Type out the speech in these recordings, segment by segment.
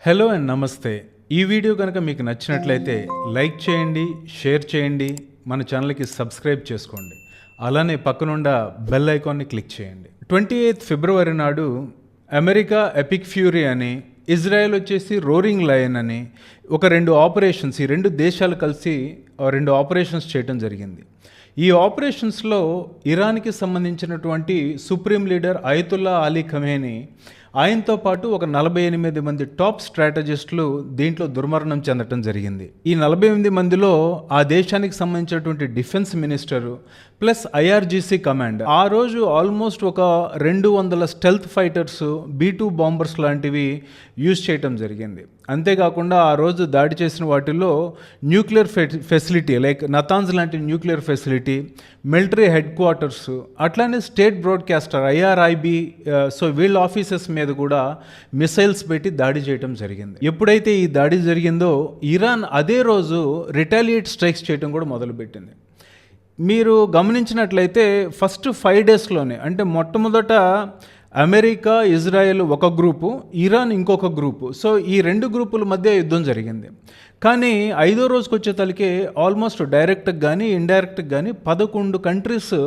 Hello and నమస్తే. ఈ video కనుక మీకు నచ్చినట్లయితే లైక్ చేయండి, షేర్ చేయండి, మన ఛానల్కి సబ్స్క్రైబ్ చేసుకోండి. అలానే పక్కనుండ బెల్ ఐకాన్ని క్లిక్ చేయండి. 28 ఫిబ్రవరి నాడు అమెరికా ఎపిక్ ఫ్యూరీ అని, ఇజ్రాయెల్ వచ్చేసి రోరింగ్ లయన్ అని ఒక రెండు ఆపరేషన్స్, ఈ రెండు దేశాలు కలిసి రెండు ఆపరేషన్స్ చేయడం జరిగింది. ఈ ఆపరేషన్స్లో ఇరాన్కి సంబంధించినటువంటి supreme leader Ayatollah Ali Khamenei, ఆయనతో పాటు ఒక 48 మంది టాప్ స్ట్రాటజిస్టులు దీంట్లో దుర్మరణం చెందడం జరిగింది. ఈ 48 మందిలో ఆ దేశానికి సంబంధించినటువంటి defence minister plus IRGC command, ఆ రోజు ఆల్మోస్ట్ ఒక 200 స్టెల్త్ ఫైటర్స్, B-2 బాంబర్స్ లాంటివి యూజ్ చేయటం జరిగింది. అంతేకాకుండా ఆ రోజు దాడి చేసిన వాటిల్లో న్యూక్లియర్ ఫెసిలిటీ లైక్ నతాన్స్ లాంటి nuclear facility, military head quarters, అట్లానే స్టేట్ బ్రాడ్కాస్టర్ IRIB, సో వీళ్ళ ఆఫీసెస్ మీద కూడా మిసైల్స్ పెట్టి దాడి చేయడం జరిగింది. ఎప్పుడైతే ఈ దాడి జరిగిందో ఇరాన్ అదే రోజు రిటాలియేట్ స్ట్రైక్స్ చేయడం కూడా మొదలుపెట్టింది. మీరు గమనించినట్లయితే ఫస్ట్ 5 డేస్లోనే, అంటే మొట్టమొదట అమెరికా, ఇజ్రాయెల్ ఒక గ్రూపు, ఇరాన్ ఇంకొక గ్రూపు, సో ఈ రెండు గ్రూపుల మధ్య యుద్ధం జరిగింది. కానీ 5వ రోజుకి వచ్చేతలకే ఆల్మోస్ట్ డైరెక్ట్గా కానీ ఇండైరెక్ట్గా కానీ 11 కంట్రీస్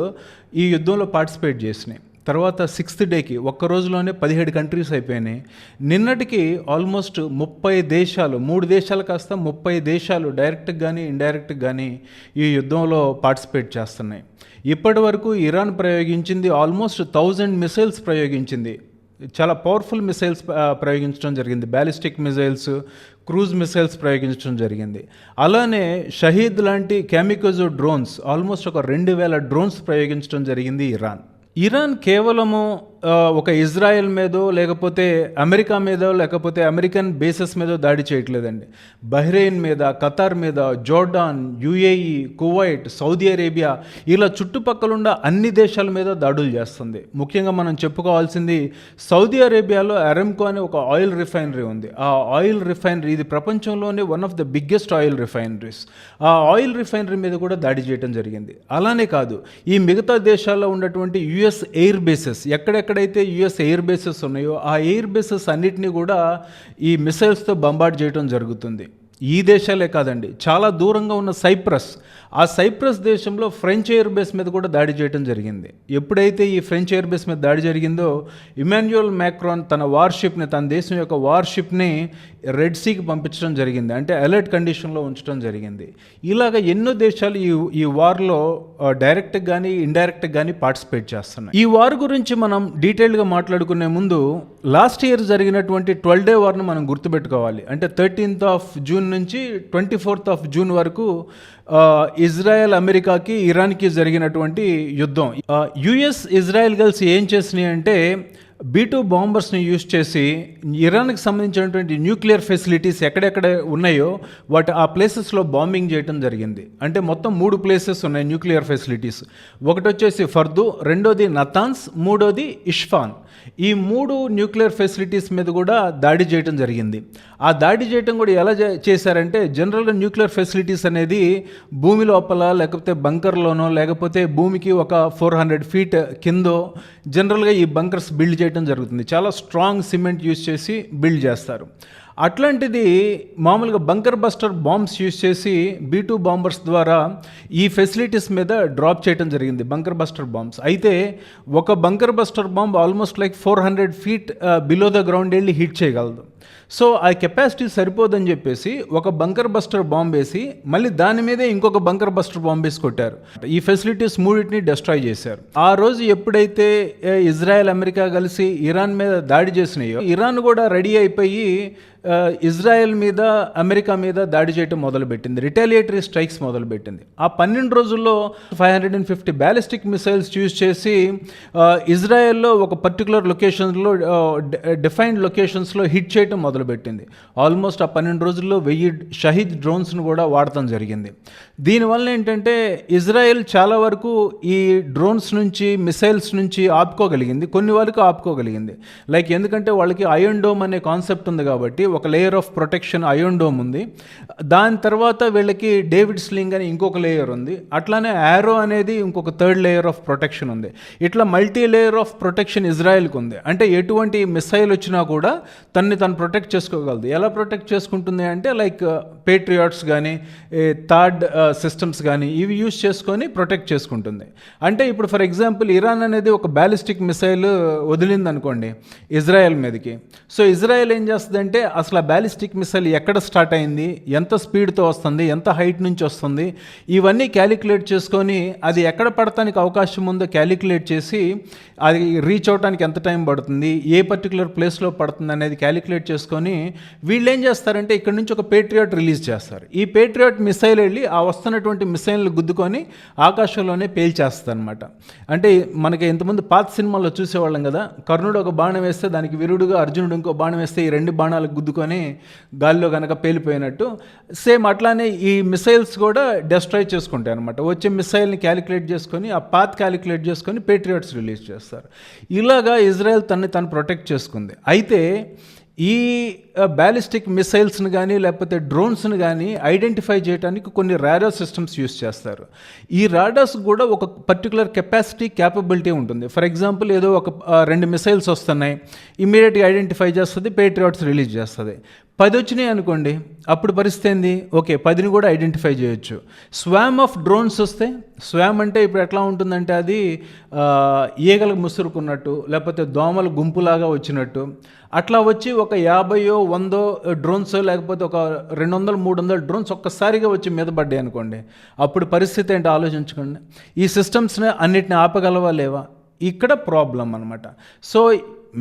ఈ యుద్ధంలో పార్టిసిపేట్ చేసినాయి. తర్వాత 6th డేకి ఒక్క రోజులోనే 17 కంట్రీస్ అయిపోయినాయి. నిన్నటికి ఆల్మోస్ట్ 30 దేశాలు, 3 దేశాలు కాస్త 30 దేశాలు డైరెక్ట్గా కానీ ఇండైరెక్ట్గా కానీ ఈ యుద్ధంలో పార్టిసిపేట్ చేస్తున్నాయి. ఇప్పటి వరకు ఇరాన్ ప్రయోగించింది ఆల్మోస్ట్ 1000 మిసైల్స్ ప్రయోగించింది. చాలా పవర్ఫుల్ మిసైల్స్ ప్రయోగించడం జరిగింది. బ్యాలిస్టిక్ మిసైల్స్, క్రూజ్ మిసైల్స్ ప్రయోగించడం జరిగింది. అలానే షహీద్ లాంటి కెమికోజో డ్రోన్స్, ఆల్మోస్ట్ ఒక 2000 డ్రోన్స్ ప్రయోగించడం జరిగింది ఇరాన్ కేవలము ఒక ఇజ్రాయెల్ మీదో లేకపోతే అమెరికా మీదో లేకపోతే అమెరికన్ బేసెస్ మీదో దాడి చేయట్లేదండి. బహ్రెయిన్ మీద, ఖతార్ మీద, Jordan, UAE, Kuwait, Saudi Arabia, ఇలా చుట్టుపక్కల అన్ని దేశాల మీద దాడులు చేస్తుంది. ముఖ్యంగా మనం చెప్పుకోవాల్సింది సౌదీ అరేబియాలో అరామ్కో అనే ఒక ఆయిల్ రిఫైనరీ ఉంది. ఆ ఆయిల్ రిఫైనరీ ఇది ప్రపంచంలోనే one of the biggest oil refineries. ఆ ఆయిల్ రిఫైనరీ మీద కూడా దాడి చేయడం జరిగింది. అలానే కాదు, ఈ మిగతా దేశాల్లో ఉన్నటువంటి US ఎయిర్ బేసెస్, ఎక్కడైతే US ఎయిర్ బేసెస్ ఉన్నాయో ఆ ఎయిర్ బేసెస్ అన్నిటినీ కూడా ఈ మిసైల్స్తో బంబార్డ్ చేయడం జరుగుతుంది. ఈ దేశాలే కాదండి, చాలా దూరంగా ఉన్న సైప్రస్, ఆ సైప్రస్ దేశంలో ఫ్రెంచ్ ఎయిర్ బేస్ మీద కూడా దాడి చేయడం జరిగింది. ఎప్పుడైతే ఈ ఫ్రెంచ్ ఎయిర్ బేస్ మీద దాడి జరిగిందో ఇమాన్యుయల్ మ్యాక్రాన్ తన వార్షిప్ని, తన దేశం యొక్క వార్షిప్ని రెడ్ సీకి పంపించడం జరిగింది, అంటే అలర్ట్ కండిషన్లో ఉంచడం జరిగింది. ఇలాగ ఎన్నో దేశాలు ఈ వార్లో డైరెక్ట్గా కానీ ఇండైరెక్ట్గా కానీ పార్టిసిపేట్ చేస్తున్నాయి. ఈ వార్ గురించి మనం డీటెయిల్గా మాట్లాడుకునే ముందు లాస్ట్ ఇయర్ జరిగినటువంటి 12 డే వార్ను మనం గుర్తుపెట్టుకోవాలి. అంటే 13th జూన్ నుంచి 24th జూన్ వరకు ఇజ్రాయెల్ అమెరికాకి, ఇరాన్కి జరిగినటువంటి యుద్ధం. US ఇజ్రాయెల్ కలిసి ఏం చేసినాయి అంటే B-2 బాంబర్స్ని యూజ్ చేసి ఇరాన్కి సంబంధించినటువంటి న్యూక్లియర్ ఫెసిలిటీస్ ఎక్కడెక్కడ ఉన్నాయో ఆ ప్లేసెస్లో బాంబింగ్ చేయడం జరిగింది. అంటే మొత్తం 3 ప్లేసెస్ ఉన్నాయి న్యూక్లియర్ ఫెసిలిటీస్. ఒకటి వచ్చేసి ఫర్దు, రెండోది నతాన్స్, మూడోది ఇష్ఫాన్. ఈ 3 న్యూక్లియర్ ఫెసిలిటీస్ మీద కూడా దాడి చేయడం జరిగింది. ఆ దాడి చేయడం కూడా ఎలా చేశారంటే, జనరల్గా న్యూక్లియర్ ఫెసిలిటీస్ అనేది భూమి లోపల లేకపోతే బంకర్లోనో లేకపోతే భూమికి ఒక 400 feet కిందో జనరల్గా ఈ బంకర్స్ బిల్డ్ చేయడం జరుగుతుంది. చాలా స్ట్రాంగ్ సిమెంట్ యూజ్ చేసి బిల్డ్ చేస్తారు. అట్లాంటిది మామూలుగా బంకర్ బస్టర్ బాంబ్స్ యూజ్ చేసి B-2 బాంబర్స్ ద్వారా ఈ ఫెసిలిటీస్ మీద డ్రాప్ చేయడం జరిగింది, బంకర్ బస్టర్ బాంబ్స్. అయితే ఒక bunker buster bomb almost like 400 feet below the ground వెళ్ళి హిట్ చేయగలదు. సో ఆ కెపాసిటీ సరిపోదని చెప్పేసి ఒక బంకర్ బస్టర్ బాంబ్ వేసి మళ్ళీ దాని మీదే ఇంకొక బంకర్ బస్టర్ బాంబ్ వేసి కొట్టారు. ఈ ఫెసిలిటీస్ 3టిని డిస్ట్రాయ్ చేశారు. ఆ రోజు ఎప్పుడైతే ఇజ్రాయెల్, అమెరికా కలిసి ఇరాన్ మీద దాడి చేసినాయో, ఇరాన్ కూడా రెడీ అయిపోయి ఇజ్రాయెల్ మీద, అమెరికా మీద దాడి చేయడం మొదలుపెట్టింది, రిటాలియేటరీ స్ట్రైక్స్ మొదలుపెట్టింది. ఆ 12 రోజుల్లో 550 బ్యాలిస్టిక్ మిసైల్స్ యూజ్ చేసి ఇజ్రాయెల్లో ఒక పర్టికులర్ లొకేషన్స్లో, డిఫైన్డ్ లొకేషన్స్లో హిట్ చేయడం మొదలుపెట్టింది. ఆల్మోస్ట్ ఆ 12 రోజుల్లో 1000 షహీద్ డ్రోన్స్ను కూడా వాడటం జరిగింది. దీనివల్ల ఏంటంటే ఇజ్రాయెల్ చాలా వరకు ఈ డ్రోన్స్ నుంచి, మిసైల్స్ నుంచి ఆపుకోగలిగింది, కొన్ని వరకు ఆపుకోగలిగింది. లైక్ ఎందుకంటే వాళ్ళకి ఐరన్ డోమ్ అనే కాన్సెప్ట్ ఉంది కాబట్టి ఒక layer of protection iron dome ఉంది. దాని తర్వాత వీళ్ళకి డేవిడ్ స్లింగ్ అని ఇంకొక లేయర్ ఉంది. అట్లానే యారో అనేది ఇంకొక 3rd లేయర్ ఆఫ్ ప్రొటెక్షన్ ఉంది. ఇట్లా మల్టీ లేయర్ ఆఫ్ ప్రొటెక్షన్ ఇజ్రాయెల్కి ఉంది. అంటే ఎటువంటి మిసైల్ వచ్చినా కూడా తను ప్రొటెక్ట్ చేసుకోగలదు. ఎలా ప్రొటెక్ట్ చేసుకుంటుంది అంటే లైక్ పేట్రియాట్స్ కానీ థర్డ్ సిస్టమ్స్ కానీ ఇవి యూజ్ చేసుకొని ప్రొటెక్ట్ చేసుకుంటుంది. అంటే ఇప్పుడు ఫర్ ఎగ్జాంపుల్ ఇరాన్ అనేది ఒక బ్యాలిస్టిక్ మిసైల్ వదిలింది అనుకోండి ఇజ్రాయెల్ మీదకి. సో ఇజ్రాయెల్ ఏం చేస్తుందంటే అసలు ఆ బ్యాలిస్టిక్ మిసైల్ ఎక్కడ స్టార్ట్ అయింది, ఎంత స్పీడ్తో వస్తుంది, ఎంత హైట్ నుంచి వస్తుంది, ఇవన్నీ క్యాలిక్యులేట్ చేసుకొని అది ఎక్కడ పడటానికి అవకాశం ఉందో క్యాలిక్యులేట్ చేసి అది రీచ్ అవడానికి ఎంత టైం పడుతుంది, ఏ పర్టికులర్ ప్లేస్లో పడుతుంది అనేది క్యాలిక్యులేట్ చేసుకొని వీళ్ళు ఏం చేస్తారంటే ఇక్కడ నుంచి ఒక పేట్రియాట్ రిలీజ్ చేస్తారు. ఈ పేట్రియాట్ మిసైల్ వెళ్ళి ఆ వస్తున్నటువంటి మిసైల్ని గుద్దుకొని ఆకాశంలోనే పేల్చేస్తారు అనమాట. అంటే మనకి ఇంతకుముందు పాత సినిమాల్లో చూసేవాళ్ళం కదా, కర్ణుడు ఒక బాణం వేస్తే దానికి విరుడుగా అర్జునుడు ఇంకో బాణం వేస్తే ఈ రెండు బాణాలకు గుద్దుకొని గాల్లో కనుక పేలిపోయినట్టు సేమ్ అట్లానే ఈ మిసైల్స్ కూడా డెస్ట్రాయ్ చేసుకుంటాయి అనమాట. వచ్చే మిసైల్ని క్యాలిక్యులేట్ చేసుకొని ఆ పాత్ క్యాలిక్యులేట్ చేసుకొని పేట్రియాట్స్ రిలీజ్ చేస్తారు. ఇలాగా ఇజ్రాయెల్ తను ప్రొటెక్ట్ చేసుకుంది. అయితే ఈ బ్యాలిస్టిక్ మిసైల్స్ని కానీ లేకపోతే డ్రోన్స్ని కానీ ఐడెంటిఫై చేయడానికి కొన్ని రాడార్ సిస్టమ్స్ యూస్ చేస్తారు. ఈ రాడార్స్ కూడా ఒక పర్టికులర్ క్యాపబిలిటీ ఉంటుంది. ఫర్ ఎగ్జాంపుల్ ఏదో ఒక 2 మిసైల్స్ వస్తున్నాయి, ఇమ్మీడియట్గా ఐడెంటిఫై చేస్తుంది, పేట్రియాట్స్ రిలీజ్ చేస్తుంది. 10 వచ్చినాయి అనుకోండి, అప్పుడు పరిస్థితి ఏంది, ఓకే 10ని కూడా ఐడెంటిఫై చేయొచ్చు. స్వామ్ ఆఫ్ డ్రోన్స్ వస్తే, స్వామ్ అంటే ఇప్పుడు ఎట్లా ఉంటుందంటే అది ఈగలకు ముసురుకున్నట్టు లేకపోతే దోమల గుంపులాగా వచ్చినట్టు అట్లా వచ్చి ఒక 50-100 డ్రోన్స్ లేకపోతే ఒక 200-300 డ్రోన్స్ ఒక్కసారిగా వచ్చి మీద పడ్డాయి అనుకోండి, అప్పుడు పరిస్థితి ఏంటో ఆలోచించుకోండి. ఈ సిస్టమ్స్ని అన్నిటిని ఆపగలవా లేవా, ఇక్కడ ప్రాబ్లం అనమాట. సో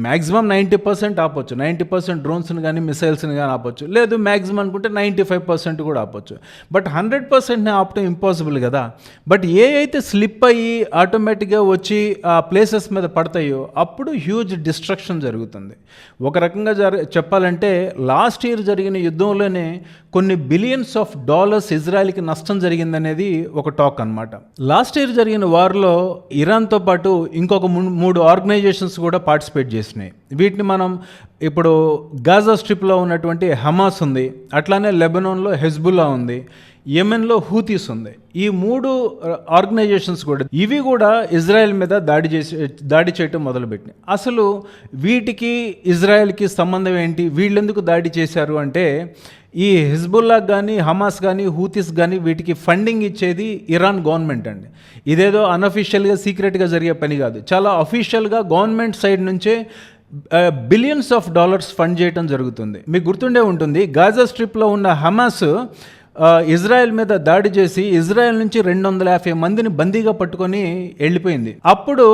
మ్యాక్సిమం 90% ఆపొచ్చు, 90% డ్రోన్స్ని కానీ మిసైల్స్ని కానీ ఆపొచ్చు, లేదు మ్యాక్సిమం అనుకుంటే 95% కూడా ఆపొచ్చు. బట్ 100%ని ఆపటం ఇంపాసిబుల్ కదా. బట్ ఏ అయితే స్లిప్ అయ్యి ఆటోమేటిక్గా వచ్చి ఆ ప్లేసెస్ మీద పడతాయో అప్పుడు హ్యూజ్ డిస్ట్రక్షన్ జరుగుతుంది. ఒక రకంగా చెప్పాలంటే లాస్ట్ ఇయర్ జరిగిన యుద్ధంలోనే కొన్ని బిలియన్స్ ఆఫ్ డాలర్స్ ఇజ్రాయెల్కి నష్టం జరిగిందనేది ఒక టాక్ అనమాట. లాస్ట్ ఇయర్ జరిగిన వార్లో ఇరాన్తో పాటు ఇంకొక 3 ఆర్గనైజేషన్స్ కూడా పార్టిసిపేట్ చేసినాయి. వీటిని మనం ఇప్పుడు గాజా స్ట్రిప్లో ఉన్నటువంటి హమాస్ ఉంది, అట్లానే లెబనాన్లో హెజ్బుల్లా ఉంది, యెమెన్లో హూతీస్ ఉంది. ఈ 3 ఆర్గనైజేషన్స్ కూడా ఇవి కూడా ఇజ్రాయెల్ మీద దాడి చేయటం మొదలుపెట్టినాయి. అసలు వీటికి ఇజ్రాయెల్కి సంబంధం ఏంటి, వీళ్ళెందుకు దాడి చేశారు అంటే ఈ హిజ్బుల్లా కానీ హమాస్ కానీ హూతీస్ కానీ వీటికి ఫండింగ్ ఇచ్చేది ఇరాన్ గవర్నమెంట్ అండి. ఇదేదో అన్అఫీషియల్గా సీక్రెట్గా జరిగే పని కాదు, చాలా అఫీషియల్గా గవర్నమెంట్ సైడ్ నుంచే బిలియన్స్ ఆఫ్ డాలర్స్ ఫండ్ చేయడం జరుగుతుంది. మీకు గుర్తుండే ఉంటుంది, గాజా స్ట్రిప్లో ఉన్న హమాస్ ఇజ్రాయెల్ మీద దాడి చేసి ఇజ్రాయెల్ నుంచి 250 మందిని బందీగా పట్టుకొని వెళ్ళిపోయింది. అప్పుడు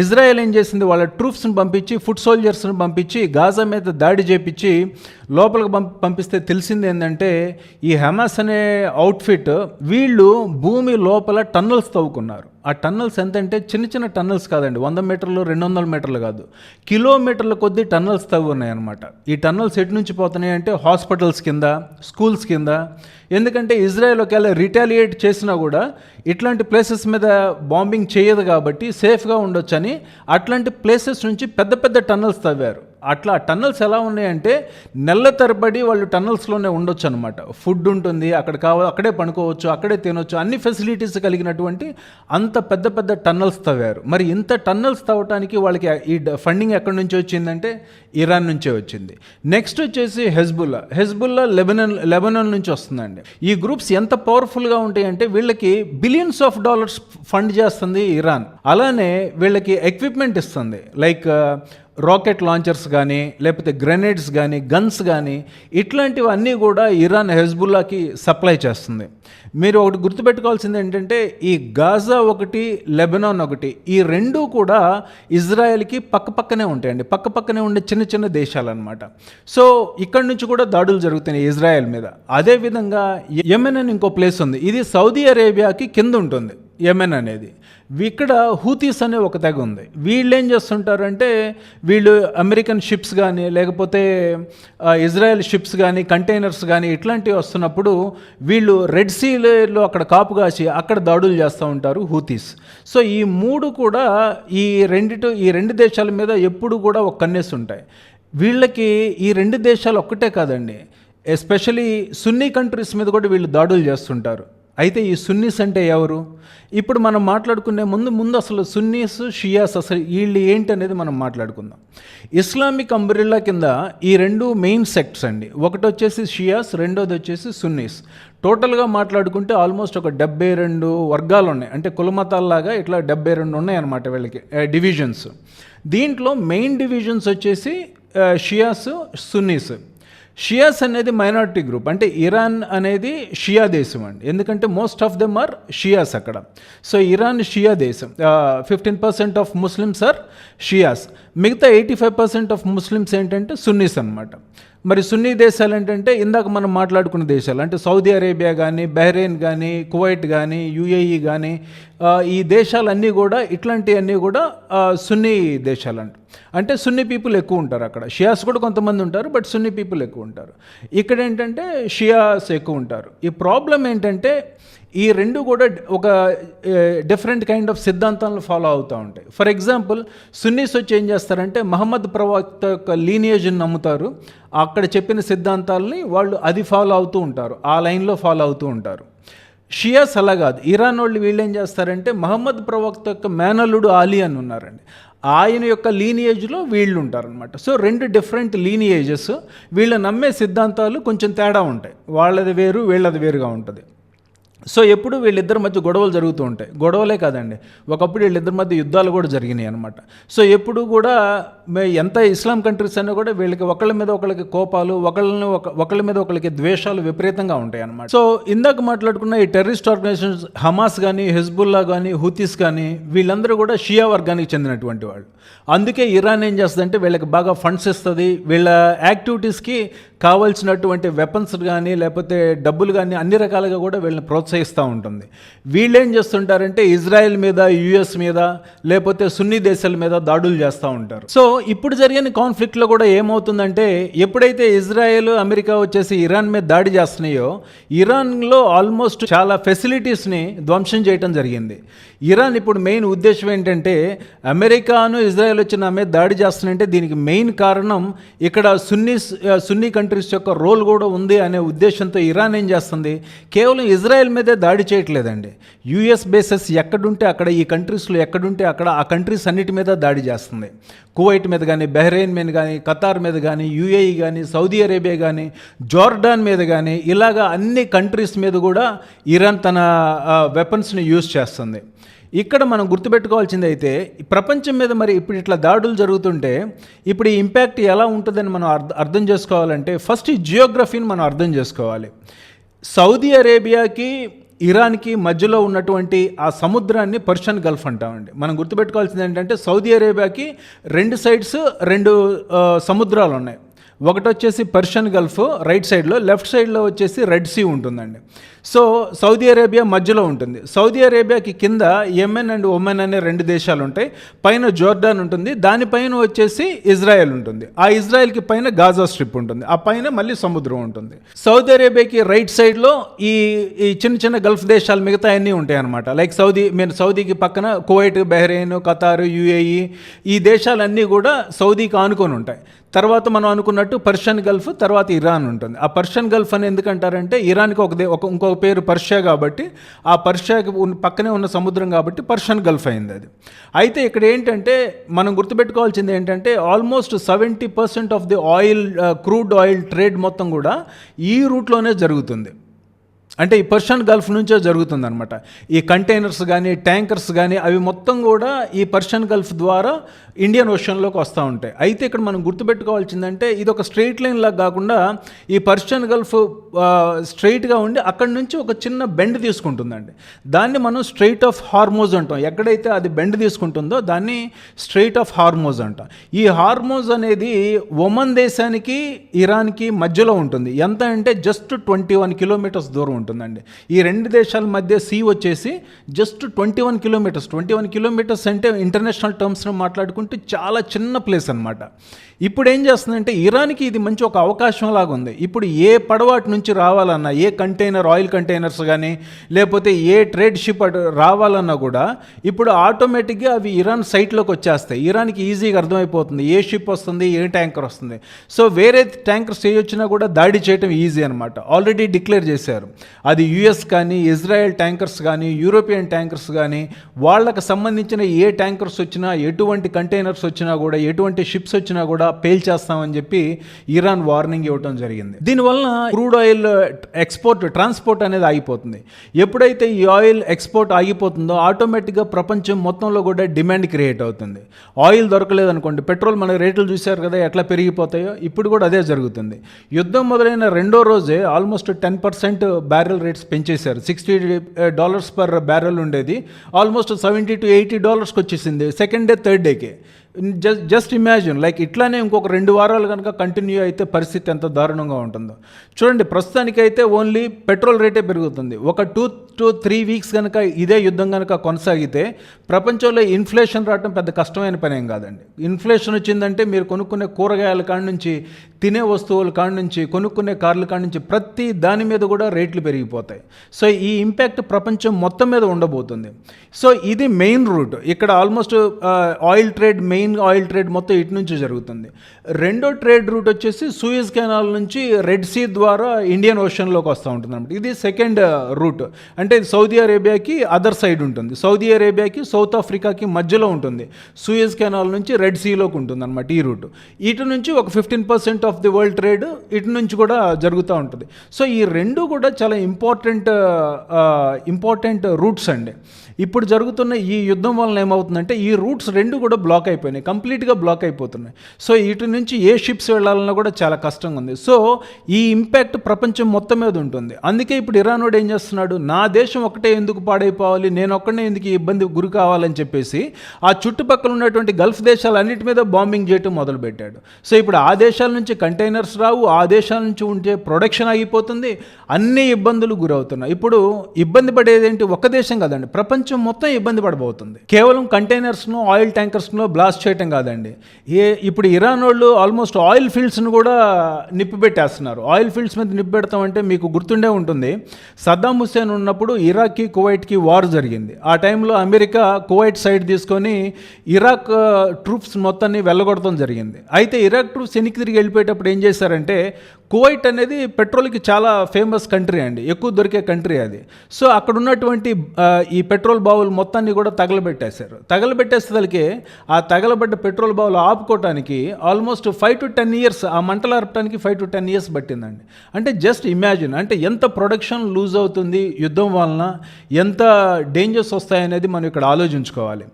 ఇజ్రాయెల్ ఏం చేసింది, వాళ్ళ ట్రూప్స్ని పంపించి ఫుట్ సోల్జర్స్ని పంపించి గాజా మీద దాడి చేపించి లోపలికి పంపిస్తే తెలిసింది ఏంటంటే ఈ హమాస్ అనే అవుట్ఫిట్ వీళ్ళు భూమి లోపల టన్నల్స్ తవ్వుకున్నారు. ఆ టన్నల్స్ ఎంతంటే చిన్న చిన్న టన్నల్స్ కాదండి, 100 మీటర్లు 200 మీటర్లు కాదు, కిలోమీటర్ల కొద్దీ టన్నల్స్ తవ్వి ఉన్నాయన్నమాట. ఈ టన్నల్స్ ఎటు నుంచి పోతున్నాయి అంటే హాస్పిటల్స్ కింద, స్కూల్స్ కింద. ఎందుకంటే ఇజ్రాయెల్ ఒకవేళ రిటాలియేట్ చేసినా కూడా ఇట్లాంటి ప్లేసెస్ మీద బాంబింగ్ చేయదు కాబట్టి సేఫ్గా ఉండొచ్చని అట్లాంటి ప్లేసెస్ నుంచి పెద్ద పెద్ద టన్నల్స్ తవ్వారు. అట్లా టన్నల్స్ ఎలా ఉన్నాయంటే నెల తరబడి వాళ్ళు టన్నల్స్లోనే ఉండొచ్చు అనమాట. ఫుడ్ ఉంటుంది, అక్కడే పడుకోవచ్చు, అక్కడే తినొచ్చు, అన్ని ఫెసిలిటీస్ కలిగినటువంటి అంత పెద్ద పెద్ద టన్నల్స్ తవ్వారు. మరి ఇంత టన్నల్స్ తవ్వటానికి వాళ్ళకి ఈ ఫండింగ్ ఎక్కడి నుంచి వచ్చిందంటే ఇరాన్ నుంచే వచ్చింది. నెక్స్ట్ వచ్చేసి హెజ్బుల్లా లెబనాన్ నుంచి వస్తుందండి. ఈ గ్రూప్స్ ఎంత పవర్ఫుల్గా ఉంటాయంటే వీళ్ళకి బిలియన్స్ ఆఫ్ డాలర్స్ ఫండ్ చేస్తుంది ఇరాన్. అలానే వీళ్ళకి ఎక్విప్మెంట్ ఇస్తుంది, లైక్ రాకెట్ లాంచర్స్ కానీ లేకపోతే గ్రెనేడ్స్ కానీ గన్స్ కానీ ఇట్లాంటివన్నీ కూడా ఇరాన్ హెజ్బుల్లాకి సప్లై చేస్తుంది. మీరు ఒకటి గుర్తుపెట్టుకోవాల్సింది ఏంటంటే ఈ గాజా ఒకటి, లెబనాన్ ఒకటి, ఈ రెండూ కూడా ఇజ్రాయెల్కి పక్కపక్కనే ఉంటాయండి, పక్కపక్కనే ఉండే చిన్న చిన్న దేశాలు అనమాట. సో ఇక్కడ నుంచి కూడా దాడులు జరుగుతున్నాయి ఇజ్రాయెల్ మీద. అదేవిధంగా యెమెన్ అని ఇంకో ప్లేస్ ఉంది, ఇది సౌదీ అరేబియాకి కింద ఉంటుంది యెమెన్ అనేది. ఇక్కడ హూతీస్ అనే ఒక తెగ ఉంది. వీళ్ళు ఏం చేస్తుంటారంటే వీళ్ళు అమెరికన్ షిప్స్ కానీ లేకపోతే ఇజ్రాయెల్ షిప్స్ కానీ కంటైనర్స్ కానీ ఇట్లాంటివి వస్తున్నప్పుడు వీళ్ళు రెడ్ సీలో అక్కడ కాపు కాసి అక్కడ దాడులు చేస్తూ ఉంటారు హూతీస్. సో ఈ 3 కూడా ఈ 2 దేశాల మీద ఎప్పుడు కూడా ఒక కన్నేసి ఉంటాయి. వీళ్ళకి ఈ 2 దేశాలు ఒక్కటే కాదండి, ఎస్పెషలీ సున్నీ కంట్రీస్ మీద కూడా వీళ్ళు దాడులు చేస్తుంటారు. అయితే ఈ సున్నీస్ అంటే ఎవరు? ఇప్పుడు మనం మాట్లాడుకునే ముందు అసలు సున్నీస్, షియాస్ అసలు వీళ్ళు ఏంటి అనేది మనం మాట్లాడుకుందాం. ఇస్లామిక్ అంబ్రెల్లా కింద ఈ రెండు మెయిన్ సెక్ట్స్ అండి. ఒకటి వచ్చేసి షియాస్, రెండోది వచ్చేసి సున్నీస్. టోటల్గా మాట్లాడుకుంటే ఆల్మోస్ట్ ఒక 72 వర్గాలు ఉన్నాయి. అంటే కులమతాల్లాగా ఇట్లా 72 ఉన్నాయి అన్నమాట వీళ్ళకి డివిజన్స్. దీంట్లో మెయిన్ డివిజన్స్ వచ్చేసి షియాస్, సున్నీస్. షియాస్ అనేది మైనారిటీ గ్రూప్. అంటే ఇరాన్ అనేది షియా దేశం అండి, ఎందుకంటే most of them are Shias అక్కడ. సో ఇరాన్ షియా దేశం. 15% ఆఫ్ ముస్లిమ్స్ ఆర్ షియాస్. మిగతా 85% ఆఫ్ ముస్లిమ్స్ ఏంటంటే సున్నీస్ అనమాట. మరి సున్నీ దేశాలు ఏంటంటే ఇందాక మనం మాట్లాడుకున్న దేశాలు, అంటే సౌదీ అరేబియా కానీ, బహ్రెయిన్ కానీ, కువైట్ కానీ, యుఏఈ కానీ, ఈ దేశాలన్నీ కూడా ఇట్లాంటివన్నీ కూడా సున్నీ దేశాలు అంట. అంటే సున్నీ పీపుల్ ఎక్కువ ఉంటారు అక్కడ. షియాస్ కూడా కొంతమంది ఉంటారు, బట్ సున్నీ పీపుల్ ఎక్కువ ఉంటారు. ఇక్కడ ఏంటంటే షియాస్ ఎక్కువ ఉంటారు. ఈ ప్రాబ్లం ఏంటంటే ఈ రెండు కూడా ఒక డిఫరెంట్ కైండ్ ఆఫ్ సిద్ధాంతాలను ఫాలో అవుతూ ఉంటాయి. ఫర్ ఎగ్జాంపుల్ సున్నీస్ వచ్చి ఏం చేస్తారంటే మహమ్మద్ ప్రవక్త యొక్క లీనియేజ్ని నమ్ముతారు. అక్కడ చెప్పిన సిద్ధాంతాలని వాళ్ళు అది ఫాలో అవుతూ ఉంటారు, ఆ లైన్లో ఫాలో అవుతూ ఉంటారు. షియాస్ అలా కాదు. ఇరాన్ వాళ్ళు వీళ్ళు ఏం చేస్తారంటే మహమ్మద్ ప్రవక్త యొక్క మేనల్లుడు ఆలీ అని ఉన్నారండి, ఆయన యొక్క లీనియేజ్లో వీళ్ళు ఉంటారనమాట. సో రెండు డిఫరెంట్ లీనియేజెస్. వీళ్ళు నమ్మే సిద్ధాంతాలు కొంచెం తేడా ఉంటాయి. వాళ్ళది వేరు, వీళ్ళది వేరుగా ఉంటుంది. సో ఎప్పుడు వీళ్ళిద్దరి మధ్య గొడవలు జరుగుతూ ఉంటాయి. గొడవలే కాదండి, ఒకప్పుడు వీళ్ళిద్దరి మధ్య యుద్ధాలు కూడా జరిగినాయి అనమాట. సో ఎప్పుడు కూడా ఎంత ఇస్లాం కంట్రీస్ అయినా కూడా వీళ్ళకి ఒకళ్ళ మీద ఒకళ్ళకి కోపాలు, ఒకళ్ళ మీద ఒకళ్ళకి ద్వేషాలు విపరీతంగా ఉంటాయి అన్నమాట. సో ఇందాక మాట్లాడుకున్న ఈ టెర్రరిస్ట్ ఆర్గనైజేషన్స్ హమాస్ కానీ, హెజ్బుల్లా కానీ, హూతీస్ కానీ, వీళ్ళందరూ కూడా షియా వర్గానికి చెందినటువంటి వాళ్ళు. అందుకే ఇరాన్ ఏం చేస్తుందంటే వీళ్ళకి బాగా ఫండ్స్ ఇస్తుంది. వీళ్ళ యాక్టివిటీస్కి కావాల్సినటువంటి వెపన్స్ కానీ లేకపోతే డబ్బులు కానీ అన్ని రకాలుగా కూడా వీళ్ళని ప్రోత్సహిస్తూ ఉంటుంది. వీళ్ళు ఏం చేస్తుంటారంటే ఇజ్రాయెల్ మీద, యుఎస్ మీద, లేకపోతే సున్నీ దేశాల మీద దాడులు చేస్తూ ఉంటారు. సో ఇప్పుడు జరిగిన కాన్ఫ్లిక్ట్లో కూడా ఏమవుతుందంటే ఎప్పుడైతే ఇజ్రాయెల్, అమెరికా వచ్చేసి ఇరాన్ మీద దాడి చేస్తున్నాయో ఇరాన్లో ఆల్మోస్ట్ చాలా ఫెసిలిటీస్ని ధ్వంసం చేయడం జరిగింది. ఇరాన్ ఇప్పుడు మెయిన్ ఉద్దేశం ఏంటంటే అమెరికాను, ఇజ్రాయెల్ వచ్చి నా మీద దాడి చేస్తున్నాయంటే దీనికి మెయిన్ కారణం ఇక్కడ సున్నీ కంట్రీస్ యొక్క రోల్ కూడా ఉంది అనే ఉద్దేశంతో ఇరాన్ ఏం చేస్తుంది, కేవలం ఇజ్రాయెల్ మీదే దాడి చేయట్లేదండి. యుఎస్ బేసెస్ ఎక్కడుంటే అక్కడ, ఈ కంట్రీస్లో ఎక్కడుంటే అక్కడ ఆ కంట్రీస్ అన్నిటి మీద దాడి చేస్తుంది. కువైట్ మీద కానీ, బహ్రెయిన్ మీద కానీ, ఖతార్ మీద కానీ, యుఏఈ కానీ, సౌదీ అరేబియా కానీ, జోర్డాన్ మీద కానీ, ఇలాగా అన్ని కంట్రీస్ మీద కూడా ఇరాన్ తన వెపన్స్ని యూజ్ చేస్తుంది. ఇక్కడ మనం గుర్తుపెట్టుకోవాల్సింది అయితే ప్రపంచం మీద మరి ఇప్పుడు ఇట్లా దాడులు జరుగుతుంటే ఇప్పుడు ఈ ఇంపాక్ట్ ఎలా ఉంటుందని మనం అర్థం చేసుకోవాలంటే ఫస్ట్ ఈ జియోగ్రఫీని మనం అర్థం చేసుకోవాలి. సౌదీ అరేబియాకి, ఇరాన్కి మధ్యలో ఉన్నటువంటి ఆ సముద్రాన్ని పర్షియన్ గల్ఫ్ అంటామండి. మనం గుర్తుపెట్టుకోవాల్సింది ఏంటంటే సౌదీ అరేబియాకి రెండు సైడ్స్ రెండు సముద్రాలు ఉన్నాయి. ఒకటి వచ్చేసి పర్షియన్ గల్ఫ్ రైట్ సైడ్లో, లెఫ్ట్ సైడ్లో వచ్చేసి రెడ్ సీ ఉంటుందండి. సో సౌదీ అరేబియా మధ్యలో ఉంటుంది. సౌదీ అరేబియాకి కింద యెమెన్ అండ్ ఒమన్ అనే రెండు దేశాలు ఉంటాయి. పైన జోర్డాన్ ఉంటుంది, దానిపైన వచ్చేసి ఇజ్రాయెల్ ఉంటుంది. ఆ ఇజ్రాయెల్కి పైన గాజా స్ట్రిప్ ఉంటుంది, ఆ పైన మళ్ళీ సముద్రం ఉంటుంది. సౌదీ అరేబియాకి రైట్ సైడ్లో ఈ చిన్న చిన్న గల్ఫ్ దేశాలు మిగతా అన్నీ ఉంటాయి అన్నమాట. లైక్ సౌదీకి పక్కన కువైట్, బహ్రెయిన్, ఖతార్, యుఏఈ, ఈ దేశాలన్నీ కూడా సౌదీకి ఆనుకొని ఉంటాయి. తర్వాత మనం అనుకున్నట్టు పర్షియన్ గల్ఫ్, తర్వాత ఇరాన్ ఉంటుంది. ఆ పర్షియన్ గల్ఫ్ అని ఎందుకంటారంటే ఇరాన్కి ఇంకొక పేరు పర్షియా కాబట్టి, ఆ పర్షియాకి పక్కనే ఉన్న సముద్రం కాబట్టి పర్షియన్ గల్ఫ్ అయింది అది. అయితే ఇక్కడ ఏంటంటే మనం గుర్తుపెట్టుకోవాల్సింది ఏంటంటే almost 70% of the crude oil trade మొత్తం కూడా ఈ రూట్లోనే జరుగుతుంది. అంటే ఈ పర్షియన్ గల్ఫ్ నుంచే జరుగుతుందన్నమాట. ఈ కంటైనర్స్ కానీ, ట్యాంకర్స్ కానీ అవి మొత్తం కూడా ఈ పర్షియన్ గల్ఫ్ ద్వారా ఇండియన్ ఓషన్లోకి వస్తూ ఉంటాయి. అయితే ఇక్కడ మనం గుర్తుపెట్టుకోవాల్సిందంటే ఇది ఒక స్ట్రెయిట్ లైన్ లాగా కాకుండా ఈ పర్షియన్ గల్ఫ్ స్ట్రెయిట్గా ఉండి అక్కడి నుంచి ఒక చిన్న బెండ్ తీసుకుంటుందండి. దాన్ని మనం స్ట్రెయిట్ ఆఫ్ హార్మోజ్ అంటాం. ఎక్కడైతే అది బెండ్ తీసుకుంటుందో దాన్ని స్ట్రెయిట్ ఆఫ్ హార్మోజ్ అంటాం. ఈ హార్మోజ్ అనేది ఒమన్ దేశానికి, ఇరాన్కి మధ్యలో ఉంటుంది. ఎంత అంటే జస్ట్ 21 కిలోమీటర్స్ దూరం ఉంటుందండి. ఈ రెండు దేశాల మధ్య సీ వచ్చేసి జస్ట్ 21 కిలోమీటర్స్. 21 కిలోమీటర్స్ అంటే ఇంటర్నేషనల్ టర్మ్స్లో మాట్లాడుకుంటే చాలా చిన్న ప్లేస్ అనమాట. ఇప్పుడు ఏం చేస్తుందంటే ఇరాన్కి ఇది మంచి ఒక అవకాశం లాగా ఉంది. ఇప్పుడు ఏ పడవాటి నుంచి రావాలన్నా, ఏ కంటైనర్ ఆయిల్ కంటైనర్స్ కానీ లేకపోతే ఏ ట్రేడ్ షిప్ రావాలన్నా కూడా ఇప్పుడు ఆటోమేటిక్గా అవి ఇరాన్ సైట్లోకి వచ్చేస్తాయి. ఇరాన్కి ఈజీగా అర్థమైపోతుంది ఏ షిప్ వస్తుంది, ఏ ట్యాంకర్ వస్తుంది. సో వేరే ట్యాంకర్స్ ఏ వచ్చినా కూడా దాడి చేయడం ఈజీ అనమాట. ఆల్రెడీ డిక్లేర్ చేశారు. అది యుఎస్ కానీ, ఇజ్రాయెల్ ట్యాంకర్స్ కానీ, యూరోపియన్ ట్యాంకర్స్ కానీ, వాళ్ళకి సంబంధించిన ఏ ట్యాంకర్స్ వచ్చినా, ఎటువంటి కంటైనర్స్ వచ్చినా కూడా, ఎటువంటి షిప్స్ వచ్చినా కూడా పేల్చేస్తామని చెప్పి ఇరాన్ వార్నింగ్ ఇవ్వడం జరిగింది. దీనివల్ల క్రూడ్ ఆయిల్ ట్రాన్స్పోర్ట్ అనేది ఆగిపోతుంది. ఎప్పుడైతే ఈ ఆయిల్ ఎక్స్పోర్ట్ ఆగిపోతుందో ఆటోమేటిక్గా ప్రపంచం మొత్తంలో కూడా డిమాండ్ క్రియేట్ అవుతుంది. ఆయిల్ దొరకలేదు అనుకోండి, పెట్రోల్ మన రేట్లు చూశారు కదా ఎట్లా పెరిగిపోతాయో, ఇప్పుడు కూడా అదే జరుగుతుంది. యుద్ధం మొదలైన రెండో రోజే ఆల్మోస్ట్ 10% బ్యారెల్ రేట్స్ పెంచేశారు. $60 పర్ బ్యారెల్ ఉండేది ఆల్మోస్ట్ $70 to $80 వచ్చేసింది సెకండ్ డే, థర్డ్ డేకే. జస్ట్ ఇమాజిన్, లైక్ ఇట్లానే ఇంకొక 2 వారాలు కనుక కంటిన్యూ అయితే పరిస్థితి ఎంత దారుణంగా ఉంటుందో చూడండి. ప్రస్తుతానికైతే ఓన్లీ పెట్రోల్ రేటే పెరుగుతుంది. ఒక 2 to 3 వీక్స్ కనుక ఇదే యుద్ధం కనుక కొనసాగితే ప్రపంచంలో ఇన్ఫ్లేషన్ రావడం పెద్ద కష్టమైన పని ఏం కాదండి. ఇన్ఫ్లేషన్ వచ్చిందంటే మీరు కొనుక్కునే కూరగాయల కాడ నుంచి, తినే వస్తువుల కాడ నుంచి, కొనుక్కునే కార్ల కాడ నుంచి ప్రతి దాని మీద కూడా రేట్లు పెరిగిపోతాయి. సో ఈ ఇంపాక్ట్ ప్రపంచం మొత్తం మీద ఉండబోతుంది. సో ఇది మెయిన్ రూట్. ఇక్కడ ఆల్మోస్ట్ మెయిన్ ఆయిల్ ట్రేడ్ మొత్తం ఇటు నుంచి జరుగుతుంది. రెండో ట్రేడ్ రూట్ వచ్చేసి సూయజ్ కెనాల్ నుంచి రెడ్ సీ ద్వారా ఇండియన్ ఓషన్లోకి వస్తూ ఉంటుంది అనమాట. ఇది సెకండ్ రూట్. అంటే సౌదీ అరేబియాకి అదర్ సైడ్ ఉంటుంది. సౌదీ అరేబియాకి, సౌత్ ఆఫ్రికాకి మధ్యలో ఉంటుంది. సూయజ్ కెనాల్ నుంచి రెడ్ సీలోకి ఉంటుంది అనమాట ఈ రూట్. ఇటు నుంచి ఒక 15% ఆఫ్ ది వరల్డ్ ట్రేడ్ ఇటు నుంచి కూడా జరుగుతూ ఉంటుంది. సో ఈ రెండు కూడా చాలా ఇంపార్టెంట్ రూట్స్ అండి. ఇప్పుడు జరుగుతున్న ఈ యుద్ధం వలన ఏమవుతుందంటే ఈ రూట్స్ రెండు కూడా బ్లాక్ అయిపోయినాయి, కంప్లీట్గా బ్లాక్ అయిపోతున్నాయి. సో ఇటు నుంచి ఏ షిప్స్ వెళ్ళాలన్నా కూడా చాలా కష్టంగా ఉంది. సో ఈ ఇంపాక్ట్ ప్రపంచం మొత్తం మీద ఉంటుంది. అందుకే ఇప్పుడు ఇరాన్ వాడు ఏం చేస్తున్నాడు, నా దేశం ఒకటే ఎందుకు పాడైపోవాలి, నేను ఒక్కడే ఎందుకు ఇబ్బంది గురి కావాలని చెప్పేసి ఆ చుట్టుపక్కల ఉన్నటువంటి గల్ఫ్ దేశాలన్నిటి మీద బాంబింగ్ చేయటం మొదలుపెట్టాడు. సో ఇప్పుడు ఆ దేశాల నుంచి కంటైనర్స్ రావు, ఆ దేశాల నుంచి ఉంటే ప్రొడక్షన్ ఆగిపోతుంది, అన్ని ఇబ్బందులు గురవుతున్నాయి. ఇప్పుడు ఇబ్బంది పడేది ఏంటి, ఒక దేశం కాదండి, ప్రపంచం మొత్తం ఇబ్బంది పడబోతుంది. కేవలం కంటైనర్స్ను, ఆయిల్ ట్యాంకర్స్ను బ్లాస్ట్ చేయటం కాదండి, ఇప్పుడు ఇరాన్ వాళ్ళు ఆల్మోస్ట్ ఆయిల్ ఫీల్డ్స్ను కూడా నిప్పిపెట్టేస్తున్నారు. ఆయిల్ ఫీల్డ్స్ మీద నిప్పిపెడతామంటే మీకు గుర్తుండే ఉంటుంది, సద్దాం హుస్సేన్ ఉన్నప్పుడు ఇరాక్కి, కువైట్కి వార్ జరిగింది. ఆ టైంలో అమెరికా కువైట్ సైడ్ తీసుకొని ఇరాక్ ట్రూప్స్ మొత్తాన్ని వెళ్ళగొడటం జరిగింది. అయితే ఇరాక్ ట్రూప్స్ వెనక్కి తిరిగి వెళ్ళిపోయేటప్పుడు ఏం చేశారంటే, కువైట్ అనేది పెట్రోల్కి చాలా ఫేమస్ కంట్రీ అండి, ఎక్కువ దొరికే కంట్రీ అది. సో అక్కడ ఉన్నటువంటి ఈ పెట్రోల్ బావులు మొత్తాన్ని కూడా తగలబెట్టేశారు. తగలబెట్టేసేసరికి ఆ తగలబడ్డ పెట్రోల్ బావులు ఆపుకోవటానికి ఆల్మోస్ట్ 5 to 10 years, ఆ మంటలు ఆర్పడానికి 5 to 10 years పట్టిందండి. అంటే జస్ట్ ఇమాజిన్, అంటే ఎంత ప్రొడక్షన్ లూజ్ అవుతుంది యుద్ధం వలన, ఎంత డేంజర్స్ వస్తాయనేది మనం ఇక్కడ ఆలోచించుకోవాలి.